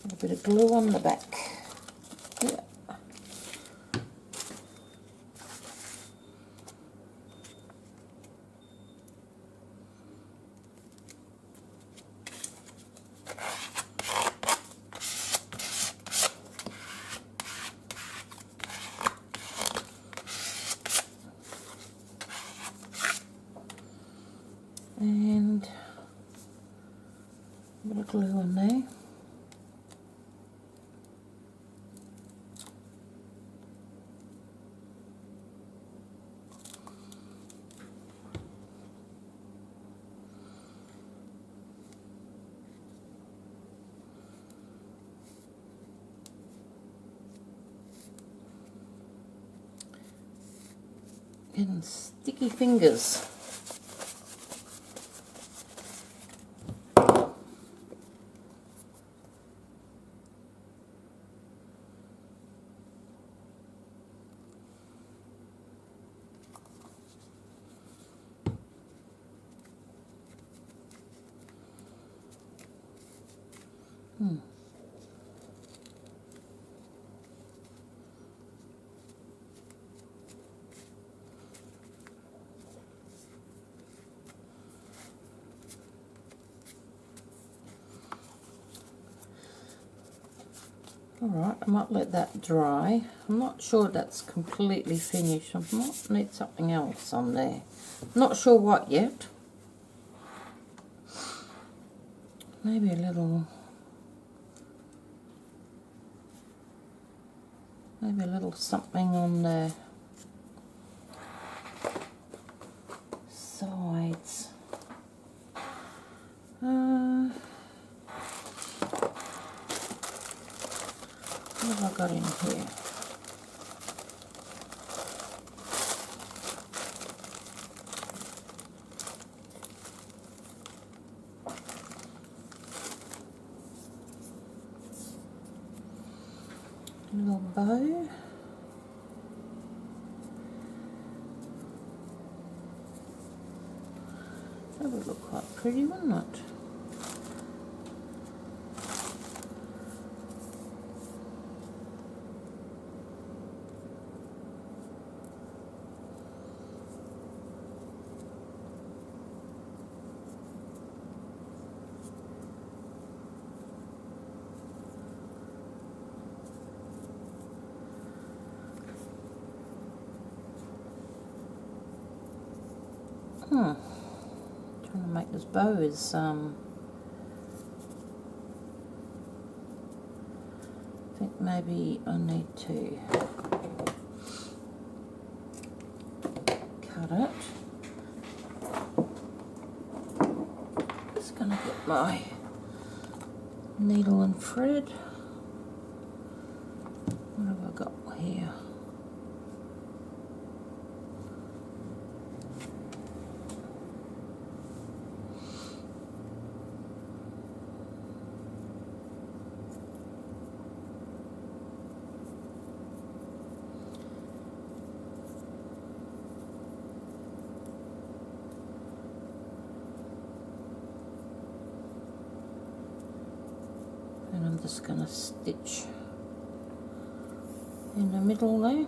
A bit of glue on the back. Yeah. and a bit of glue on there. Getting sticky fingers. Alright, I might let that dry. I'm not sure that's completely finished. I might need something else on there. Not sure what yet. Maybe a little something on the sides. What have I got in here? A little bow. That would look quite pretty, wouldn't it? Trying to make this bow is I think maybe I need to cut it. Just gonna get my needle and thread. What have I got here? And I'm just going to stitch in the middle there.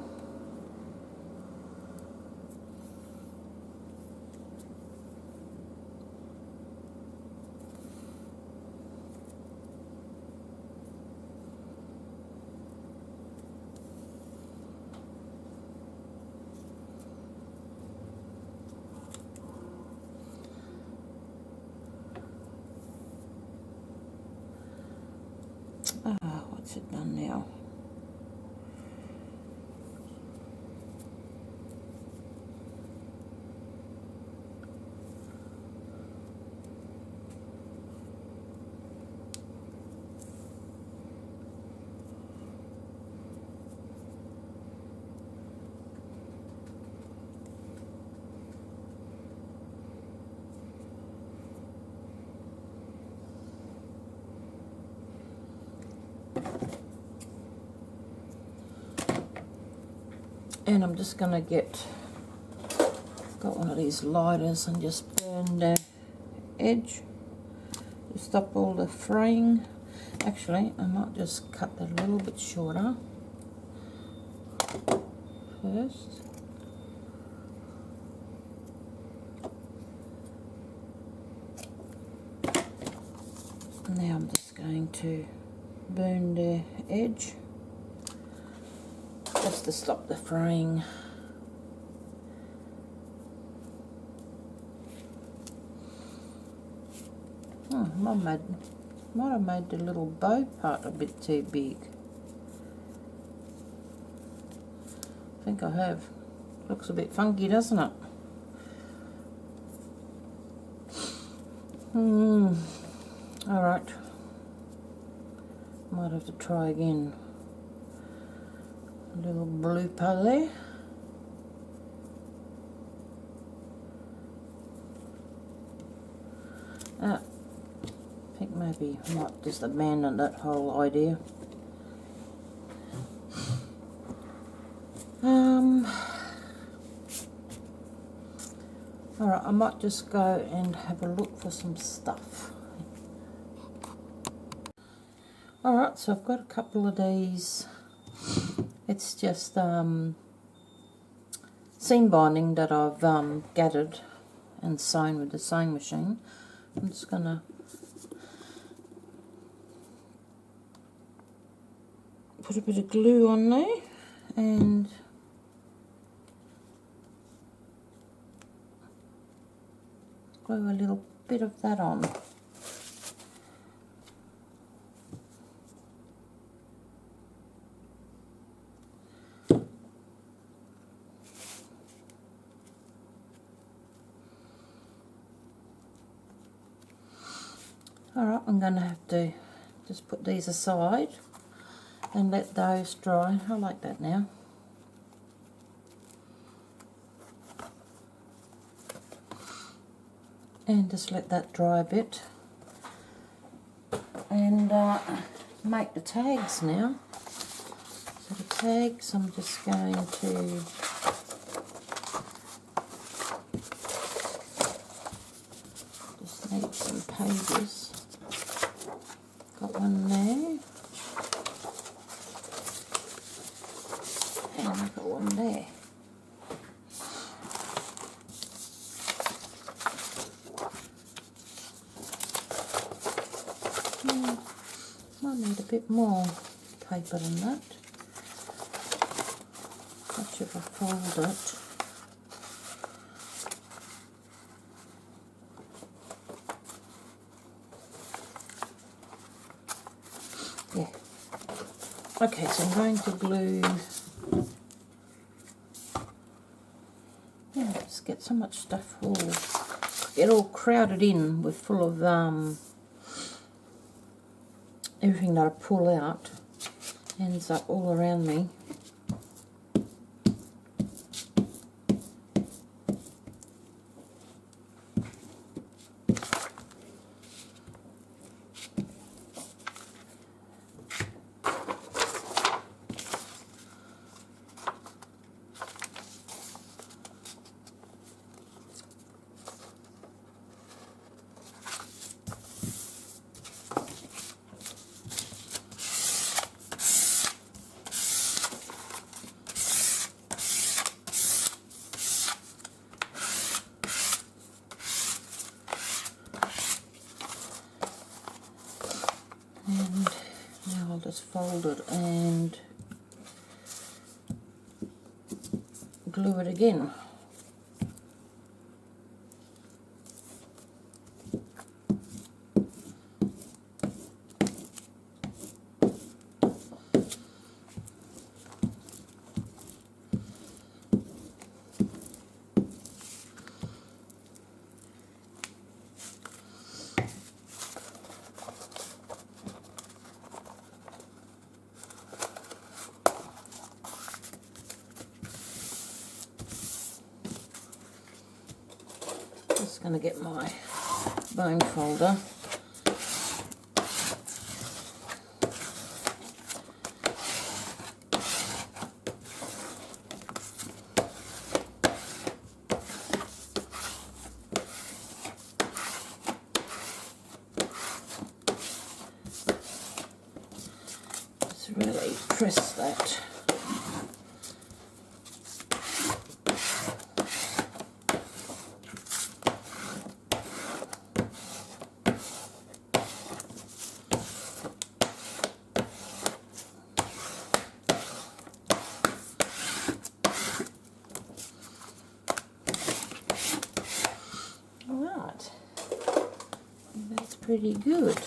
What's it done now? And I'm just going to got one of these lighters and just burn the edge to stop all the fraying. Actually, I might just cut that a little bit shorter first. Now I'm just going to burn the edge just to stop the fraying. might have made the little bow part a bit too big. I think I have. Looks a bit funky, doesn't it? Alright. Might have to try again. A little blooper there. I think maybe I might just abandon that whole idea. Alright, I might just go and have a look for some stuff. Alright, so I've got a couple of these. It's just seam binding that I've gathered and sewn with the sewing machine. I'm just going to put a bit of glue on there and glue a little bit of that on. Alright, I'm going to have to just put these aside and let those dry. I like that now. And just let that dry a bit. And make the tags now. So the tags, I'm just going to just need some pages. Got one there. And I've got one there. Might need a bit more paper than that. Watch if I fold it. Yeah. Okay, so I'm going to glue. Yeah, just get so much stuff get all crowded in with full of everything that I pull out ends up all around me. And now I'll just fold it and glue it again. Just going to get my bone folder. Just really press that. pretty good.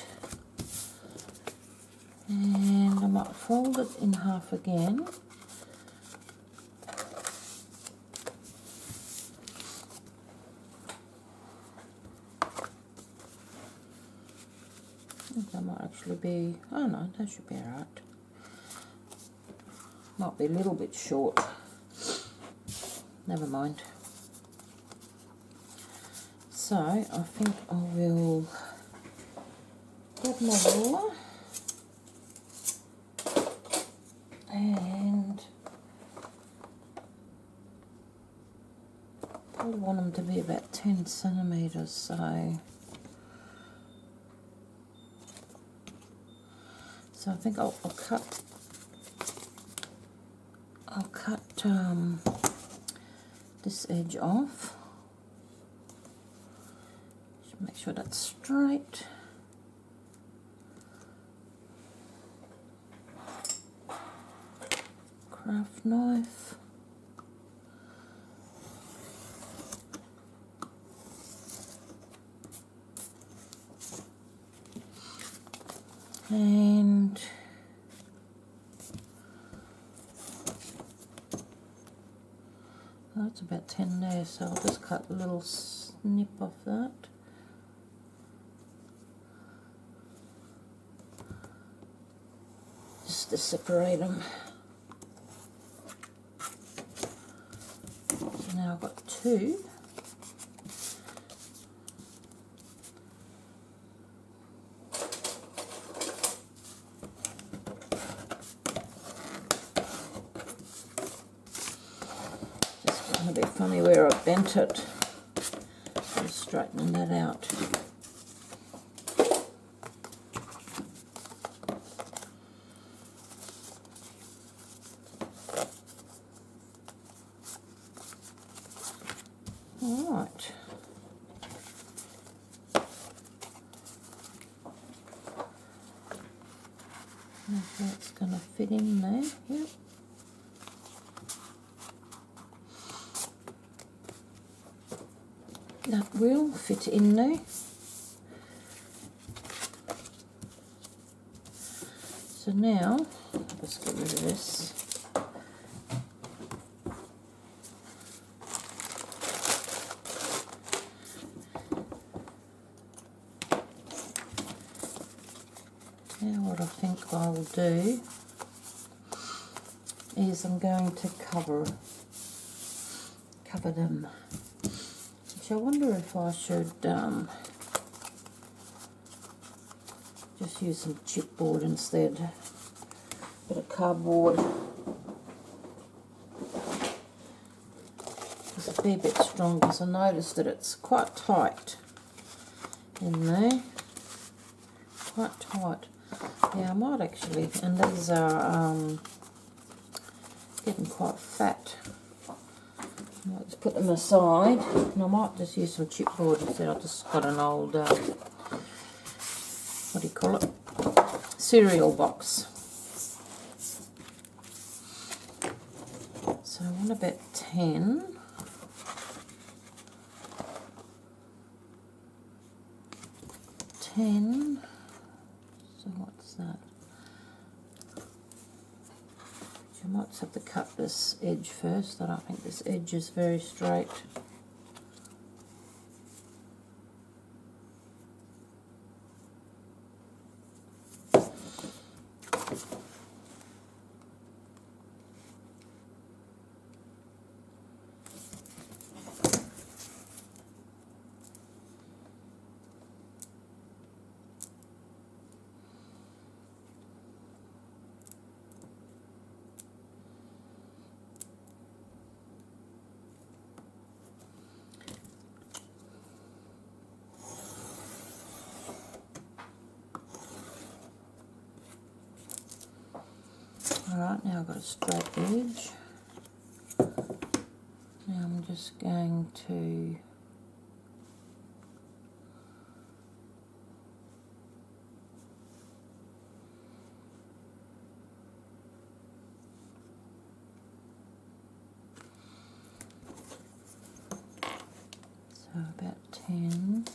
And I might fold it in half again. I think that might actually be, oh no, that should be alright. Might be a little bit short. Never mind. So I think I will grab my ruler and probably want them to be about 10 centimetres, so I think I'll cut this edge off. Just make sure that's straight. Craft knife. And that's about 10 there, so I'll just cut a little snip off that. Just to separate them. So now I've got two. A bit funny where I bent it. Just straightening that out. All right. If that's going to fit in there. Yep. That will fit in there. So now, let's get rid of this. Now what I think I'll do is I'm going to cover them. I wonder if I should just use some chipboard instead, bit of cardboard. This will be a bit strong because I noticed that it's quite tight in there, quite tight. Yeah, I might actually, and these are getting quite fat. Let's put them aside, and I might just use some chipboard instead. I just got an old, what do you call it, cereal box. So I want about 10. So what's that? I might just have to cut this edge first. I don't think this edge is very straight. Alright, now I've got a straight edge. Now I'm just going to about 10.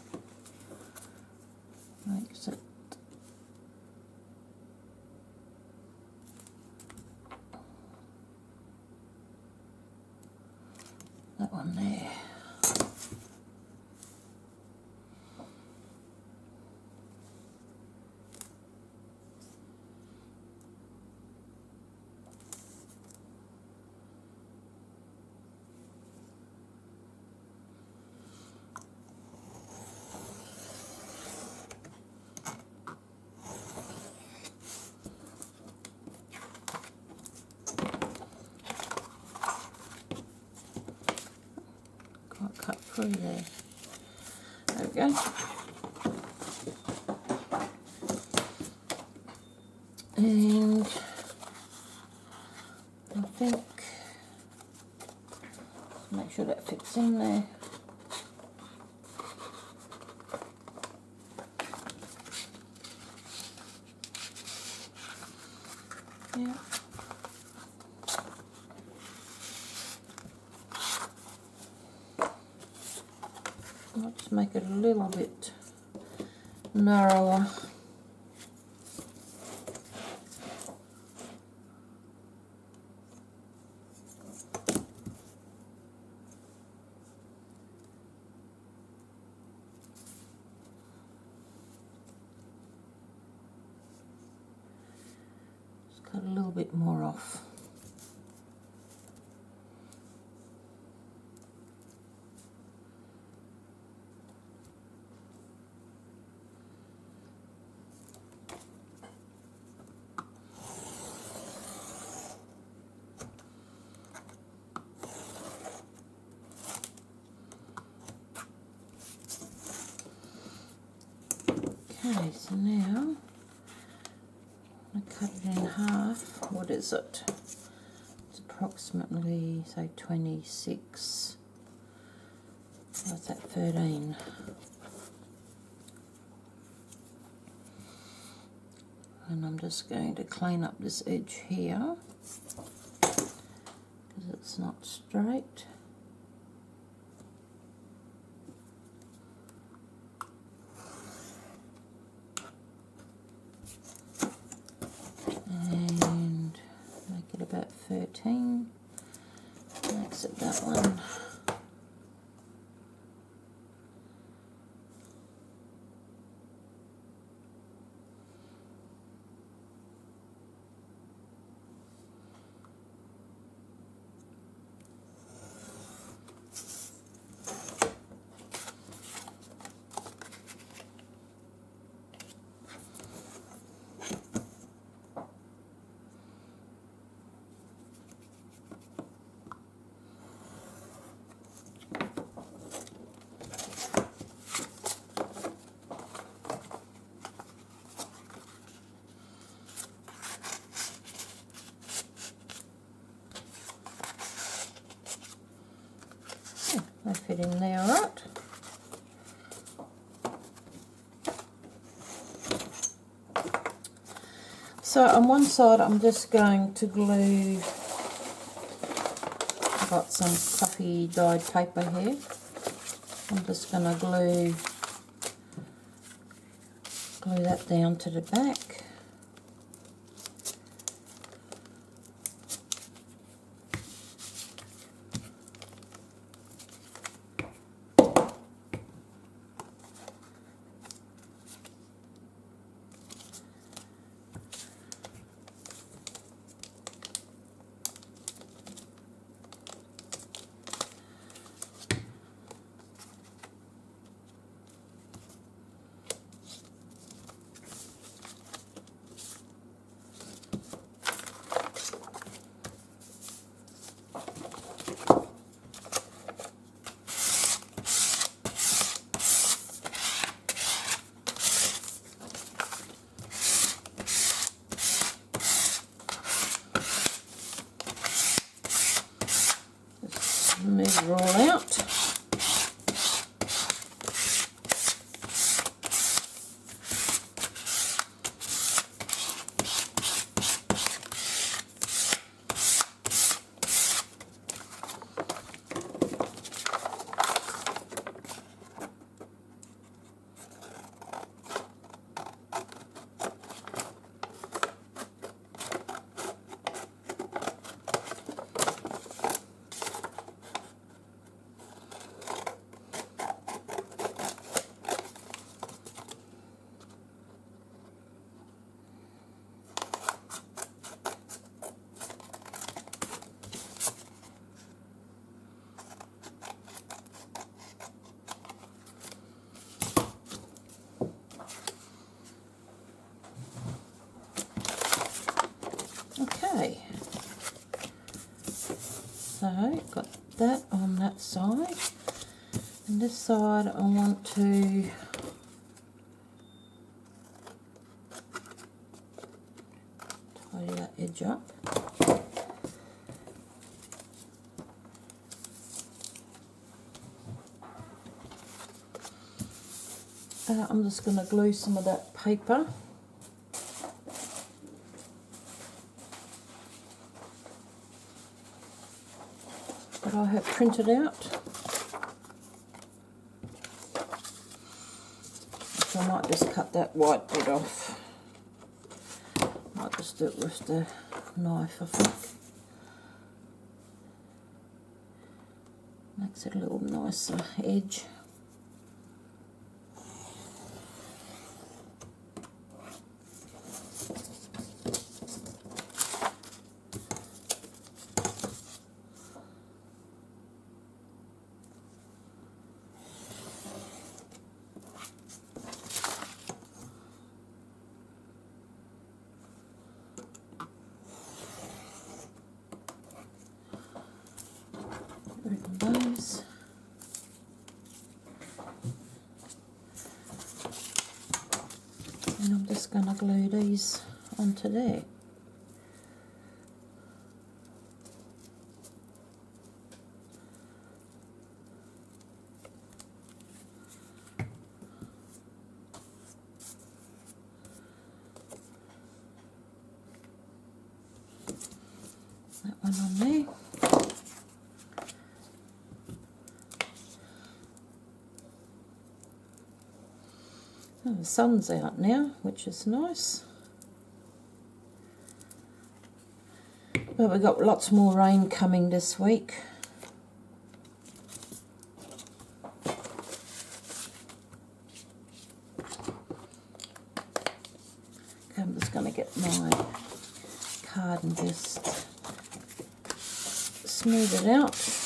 Make through there. There we go. And I think, make sure that fits in there. Yeah. I'll just make it a little bit narrower. Just cut a little bit more off. Okay, so now I'm going to cut it in half. What is it? It's approximately, say, 26. What's that, 13? And I'm just going to clean up this edge here because it's not straight. And make it about 13. Exit that one. They fit in there, all right. So on one side I'm just going to glue, I've got some coffee dyed paper here. I'm just going to glue that down to the back. Move it all out. this side I want to tidy that edge up. I'm just going to glue some of that paper. That I have printed out. So I might just cut that white bit off. Might just do it with the knife, I think. Makes it a little nicer edge. Those. And I'm just going to glue these onto there. That one on there. Oh, the sun's out now, which is nice. But we've got lots more rain coming this week. Okay, I'm just going to get my card and just smooth it out.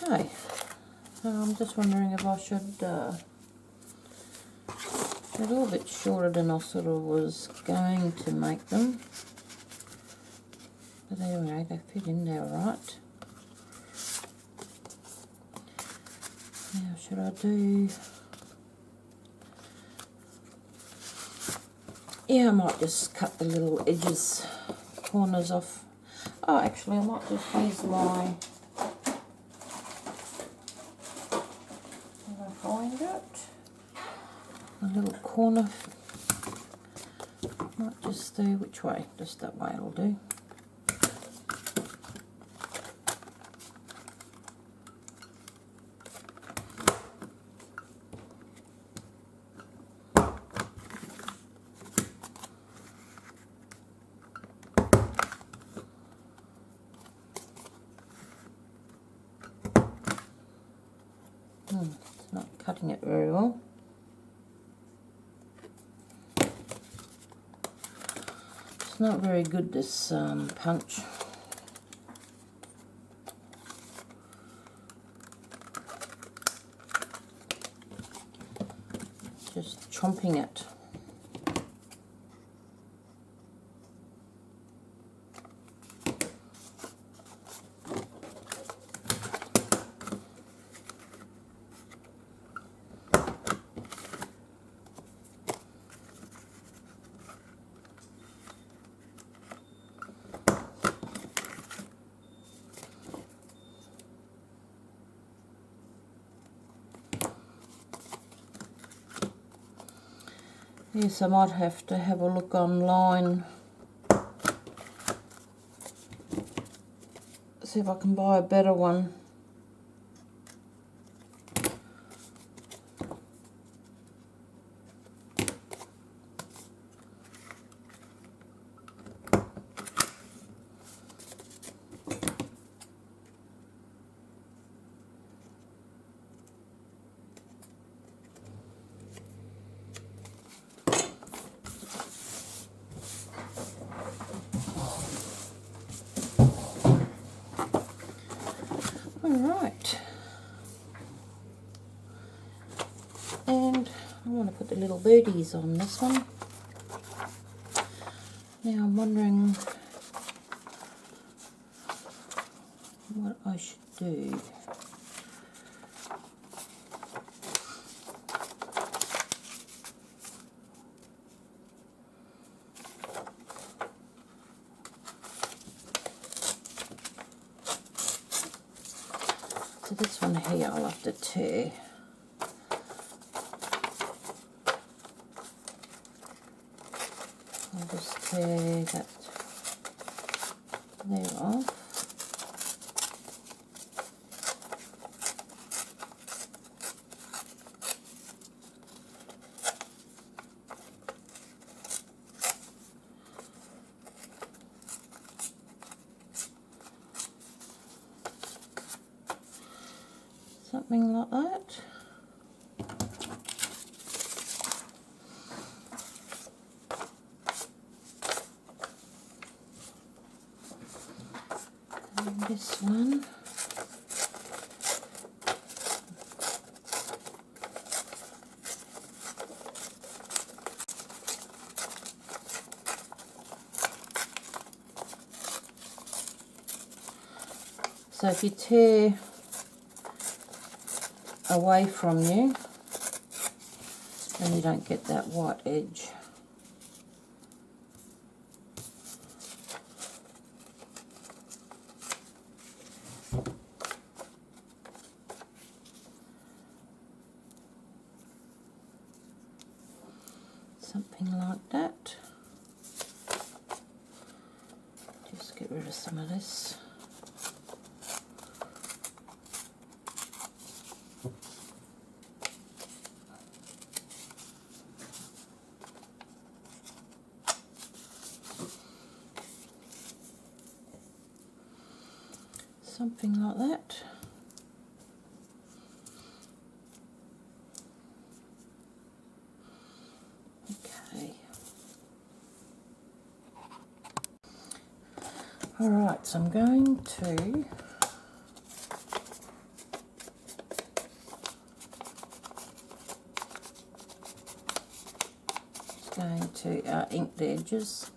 Okay, so I'm just wondering if I should a little bit shorter than I sort of was going to make them. But there we go, they fit in there right. Now should I do... Yeah, I might just cut the little edges, corners off. Oh, actually I might just use my... Find it. A little corner. Might just do which way? Just that way it'll do. It's not cutting it very well. It's not very good, this punch. Just chomping it. Yes, I might have to have a look online, see if I can buy a better one. Alright, and I want to put the little birdies on this one. Now I'm wondering what I should do. So this one here I'll have to tear. I'll just tear that there off. Something like that. And this one. So if you tear away from you, then you don't get that white edge. Something like that. Just get rid of some of this. Something like that. Okay. Alright, so I'm going to ink the edges.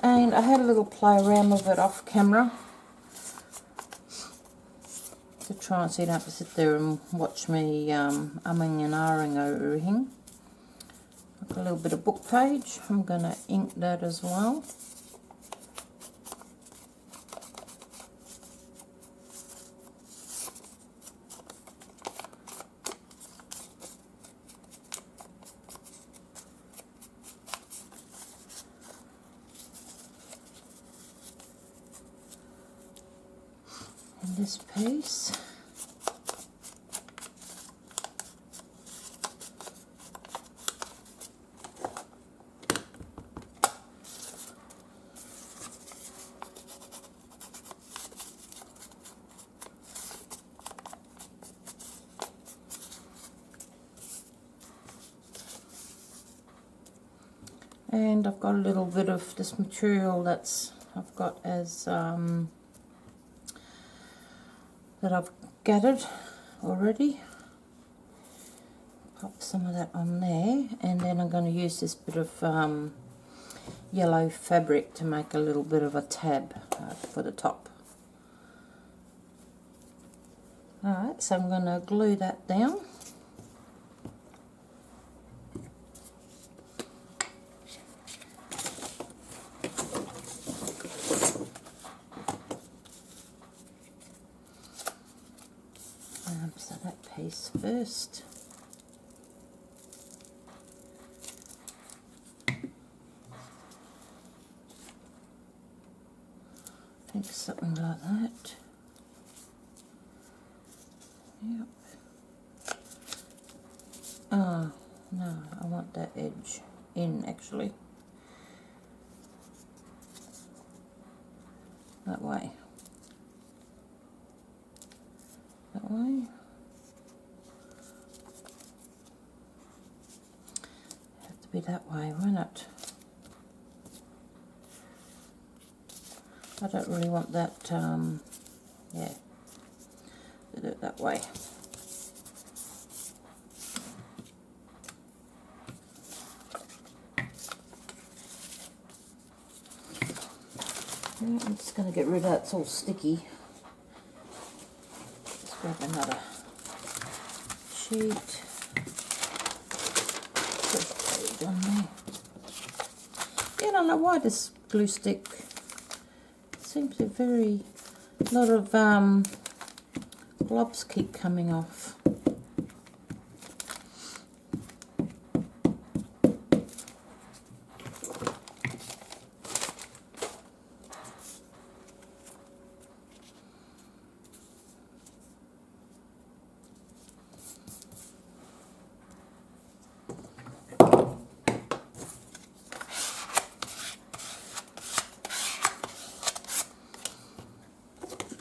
And I had a little play around with it off camera to try and so you don't have to sit there and watch me umming and ahhing over everything. I've got a little bit of book page. I'm going to ink that as well. This piece. And I've got a little bit of this material I've got as that I've gathered already. pop some of that on there, and then I'm going to use this bit of yellow fabric to make a little bit of a tab for the top. Alright, so I'm going to glue that down. So that piece first. I think something like that. Yep. Oh, no, I want that edge in actually. That way. That way. Have to be that way, won't it? I don't really want that, yeah, do it that way. Yeah, I'm just going to get rid of that, it's all sticky. Let's grab another sheet. Put it on there. Yeah, I don't know why this glue stick seems to very, a lot of blobs keep coming off.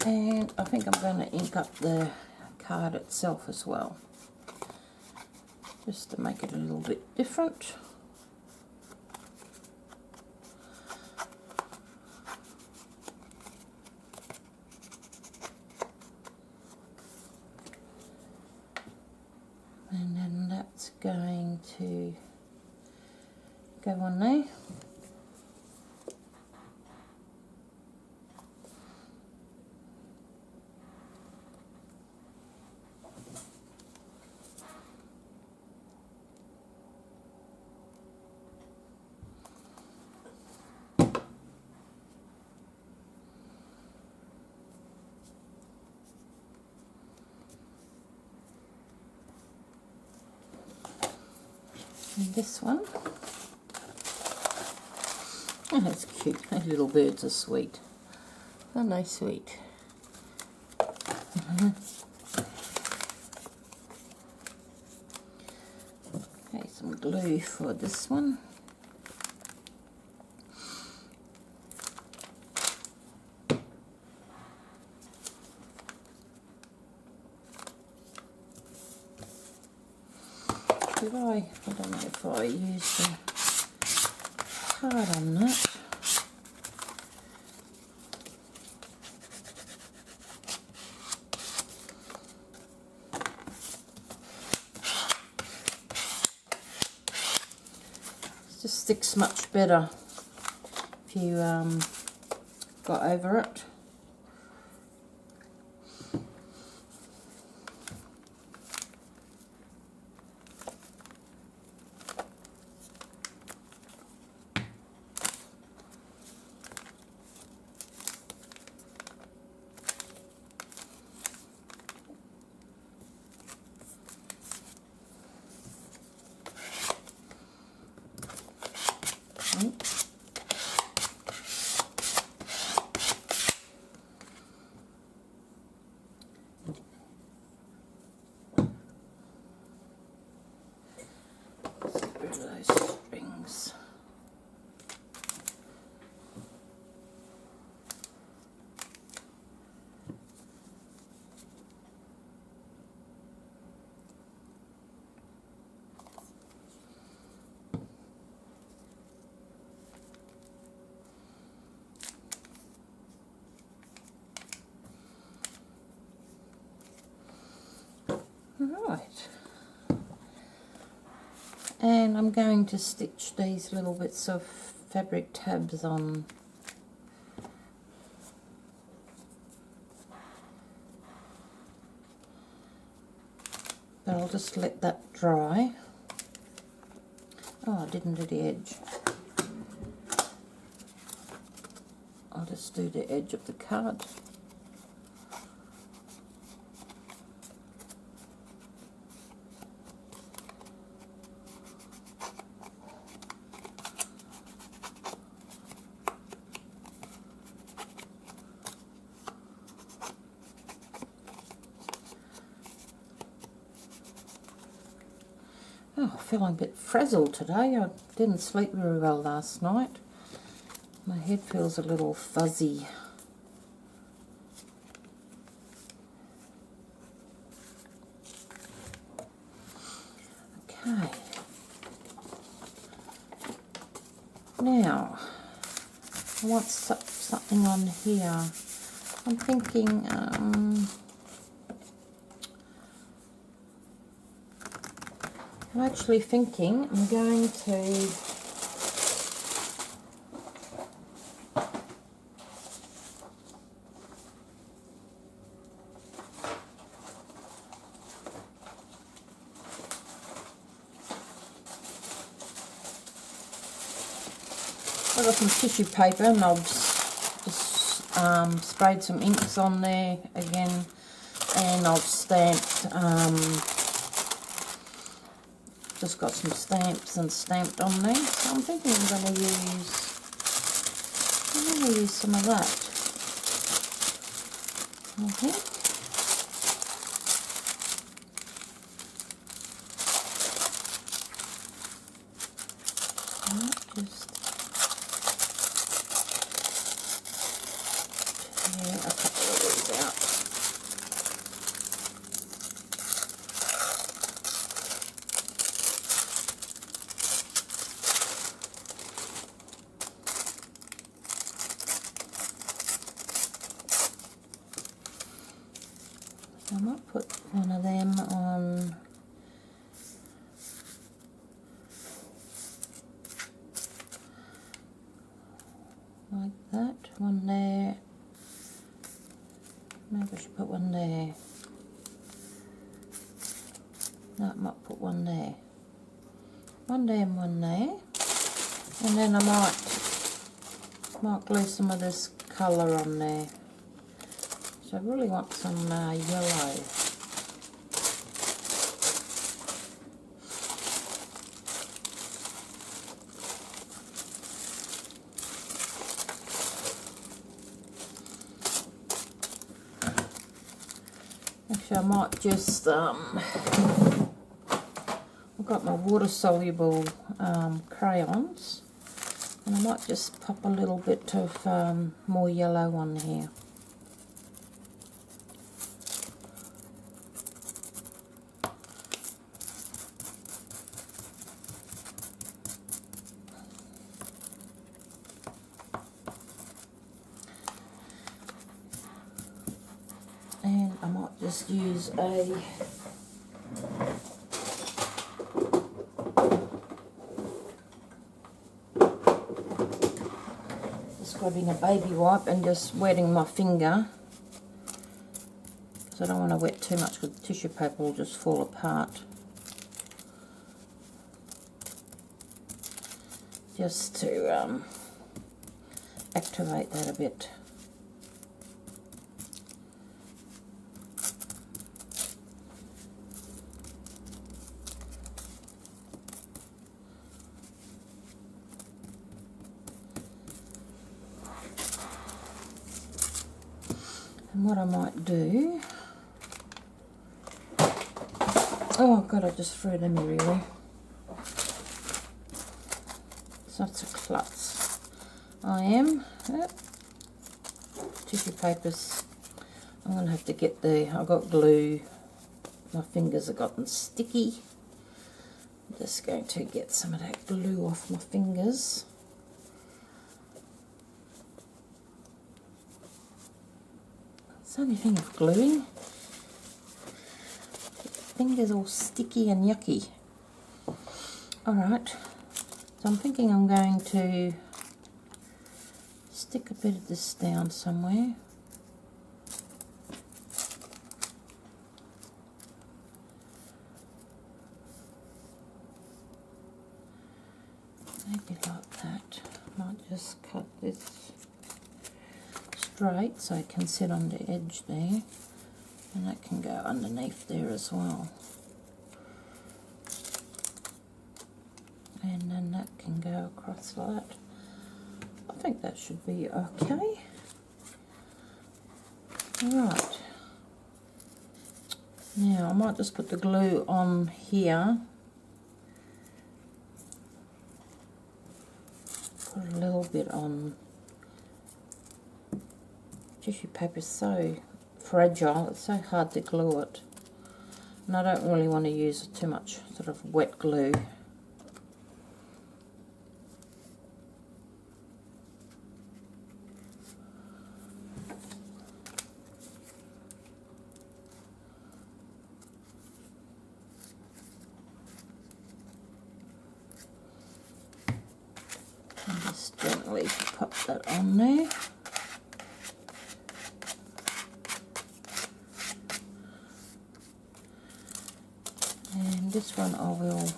And I think I'm going to ink up the card itself as well, just to make it a little bit different. And then that's going to go on there. And this one, oh, that's cute. Those little birds are sweet. Aren't they sweet? Okay, some glue for this one. I don't know if I use the card on that. It just sticks much better if you got over it. Those strings. All right. And I'm going to stitch these little bits of fabric tabs on. But I'll just let that dry. Oh, I didn't do the edge. I'll just do the edge of the card. Oh, feeling a bit frazzled today. I didn't sleep very well last night. My head feels a little fuzzy. Okay. Now, I want something on here. I'm thinking, I'm actually thinking I'm going to I've got some tissue paper and I've just sprayed some inks on there again, and I've stamped, just got some stamps and stamped on there. So I'm thinking I'm going to use some of that. Okay. Just tear a couple of these out. I might put one of them on like that, one there. Maybe I should put one there. No, I might put one there. One there and one there. And then I might glue some of this colour on there. So I really want some yellow. Actually, I might just, I've got my water-soluble crayons, and I might just pop a little bit of more yellow on here. And I might just use a grabbing a baby wipe and just wetting my finger, because I don't want to wet too much because the tissue paper will just fall apart. Just to activate that a bit. And what I might do, oh god, I just threw them in really. Such a klutz. I am. Tissue papers. I'm going to have to get I've got glue. My fingers have gotten sticky. I'm just going to get some of that glue off my fingers. It's the only thing of gluing. Fingers all sticky and yucky. Alright, so I'm thinking I'm going to stick a bit of this down somewhere. Maybe like that. Might just cut this straight so it can sit on the edge there, and that can go underneath there as well. And then that can go across like that. I think that should be okay. Right. Now I might just put the glue on here. Put a little bit on. Tissue paper is so fragile, it's so hard to glue it. And I don't really want to use too much sort of wet glue. And just gently pop that on there. And this one I will,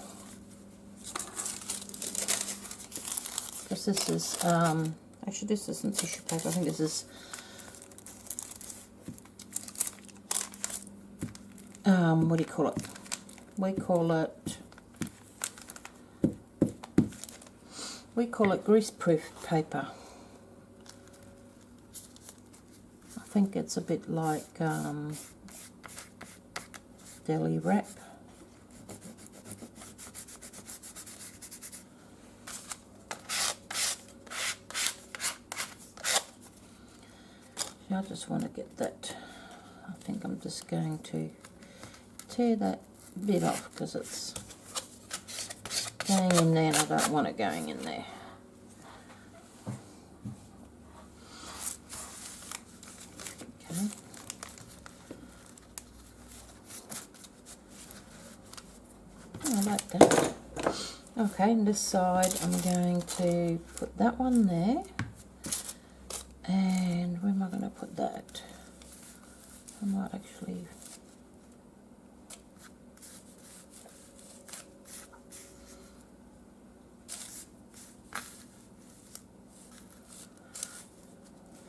because this is, actually this isn't tissue paper, I think this is, what do you call it? We call it greaseproof paper. I think it's a bit like deli wrap. I just want to get that. I think I'm just going to tear that bit off because it's going in there and I don't want it going in there. Okay. I like that. Okay, and this side I'm going to put that one there. And where am I going to put that? I might actually...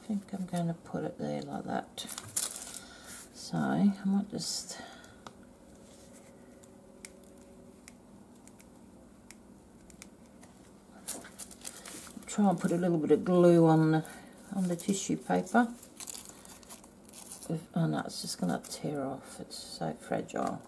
I think I'm going to put it there like that. So I might just... try and put a little bit of glue on the tissue paper. Oh no, it's just going to tear off, it's so fragile.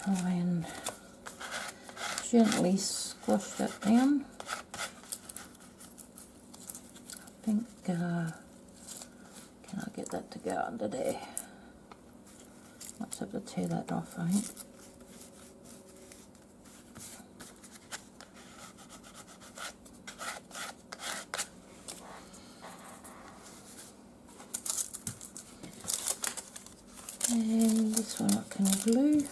Try and gently squash that down. I think, can I get that to go under there? Might have to tear that off, I think. And this one I can glue.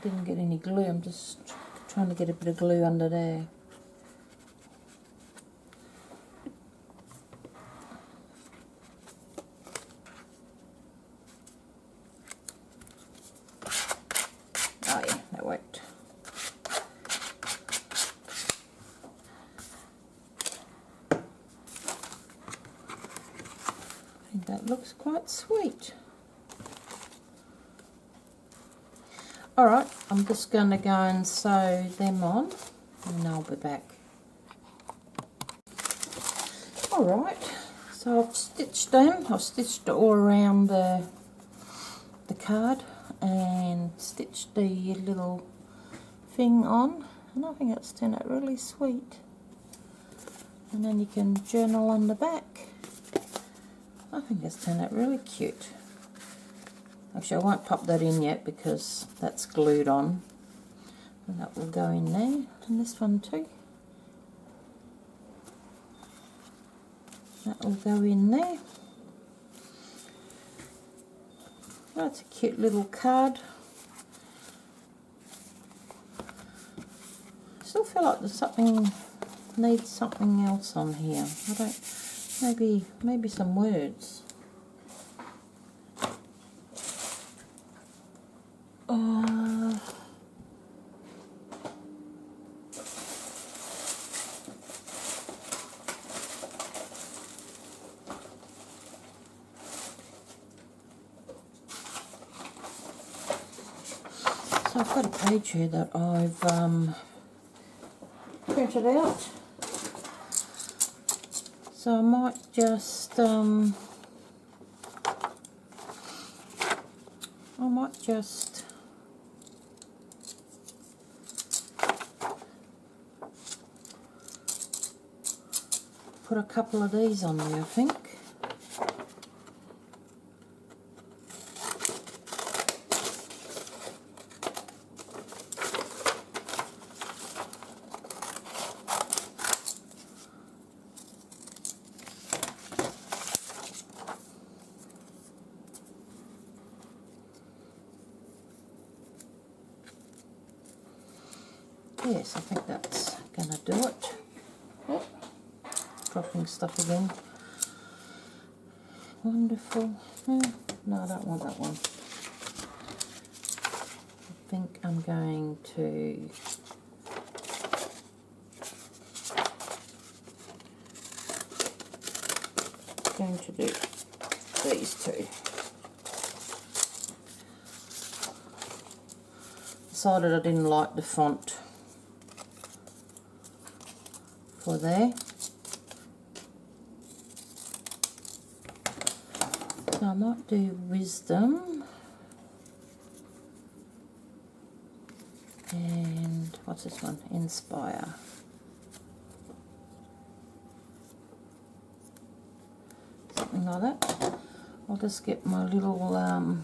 Didn't get any glue, I'm just trying to get a bit of glue under there. Oh yeah, that worked. that looks quite sweet. Alright, I'm just going to go and sew them on and I'll be back. Alright, so I've stitched them. I've stitched it all around the card and stitched the little thing on, and I think it's turned out really sweet. And then you can journal on the back. I think it's turned out really cute. Actually, I won't pop that in yet because that's glued on, and that will go in there, and this one too. That will go in there. That's a cute little card. I still feel like there's something, needs something else on here. I don't, maybe some words. So I've got a page here that I've printed out. So I might just put a couple of these on there, I think. Yes, I think that's going to do it. Oh, dropping stuff again. Wonderful. No, I don't want that one. I think I'm going to do these two. Decided I didn't like the font for there. So I might do Wisdom and what's this one? Inspire. Something like that. I'll just get my little and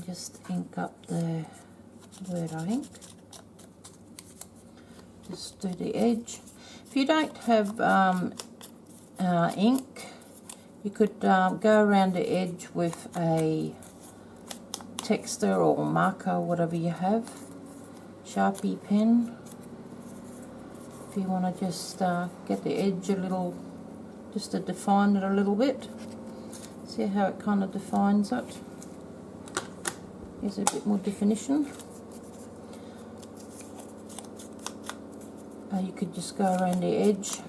just ink up the word, I think. Just do the edge. If you don't have ink, you could go around the edge with a texter or marker, whatever you have, Sharpie pen. If you want to just get the edge a little, just to define it a little bit. See how it kind of defines it. Gives it a bit more definition. You could just go around the edge.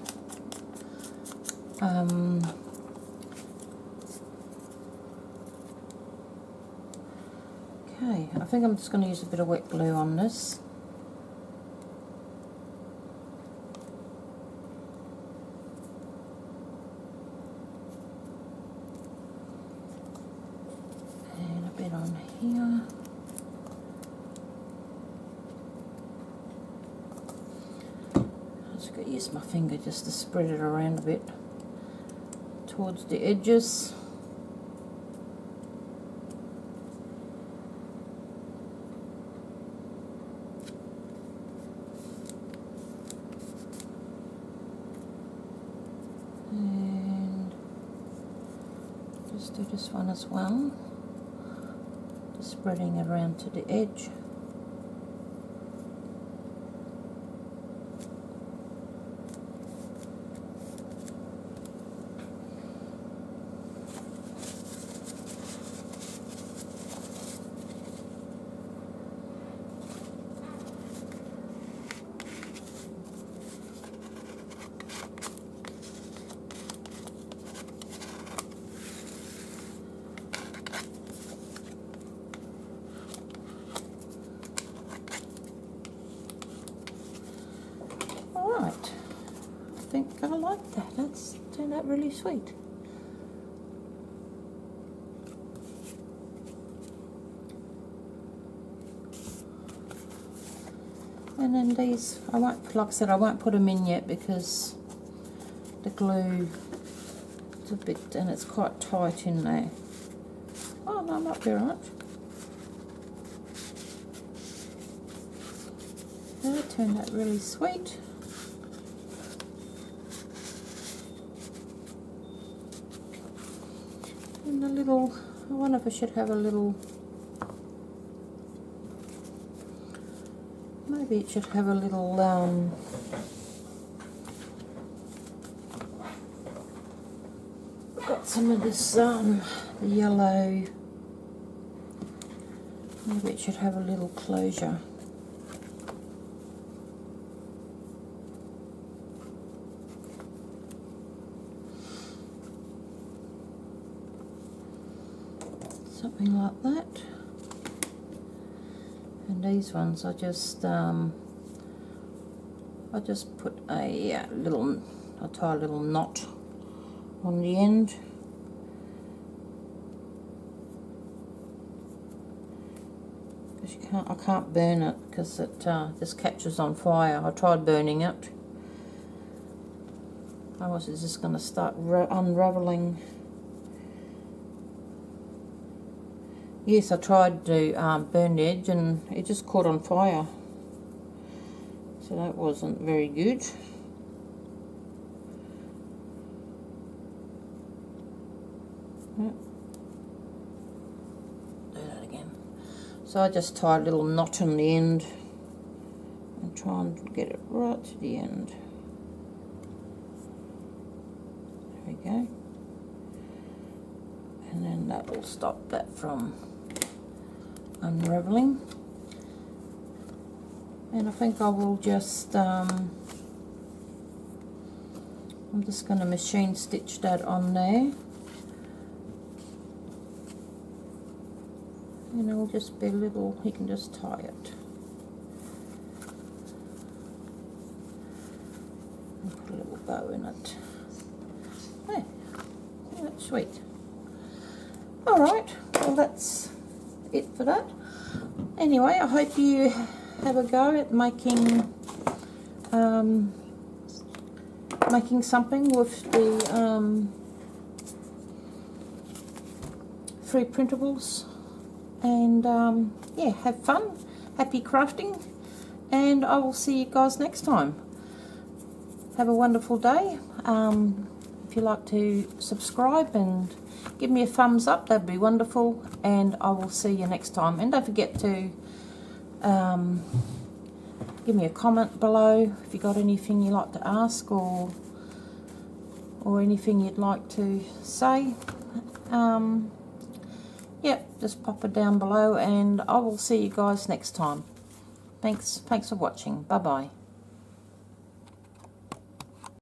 Okay, I think I'm just going to use a bit of wet glue on this. And a bit on here. Use my finger just to spread it around a bit towards the edges. And just do this one as well, just spreading it around to the edge. I like that. That's turned out really sweet. And then these, I won't, like I said, I won't put them in yet because the glue is a bit, and it's quite tight in there. Oh no, might be right. That turned out really sweet. And a little, I wonder if I should have a little, maybe it should have a little, got some of this, the yellow, maybe it should have a little closure. Something like that. And these ones I just put a little, I tie a little knot on the end. Because I can't burn it because it just catches on fire. I tried burning it. Otherwise it's just going to start unraveling. Yes, I tried to burn the edge and it just caught on fire. So that wasn't very good. Do that again. So I just tie a little knot on the end and try and get it right to the end. There we go. And then that will stop that from unraveling. And I think I will just I'm just going to machine stitch that on there, and it will just be a little, you can just tie it and put a little bow in it. There, that's sweet. Alright, well that's it for that. Anyway, I hope you have a go at making making something with the free printables, and yeah, have fun, happy crafting, and I will see you guys next time. Have a wonderful day. If you like to subscribe and give me a thumbs up, that'd be wonderful, and I will see you next time. And don't forget to give me a comment below if you got anything you'd like to ask or anything you'd like to say. Yep, just pop it down below, and I will see you guys next time. Thanks for watching. Bye bye.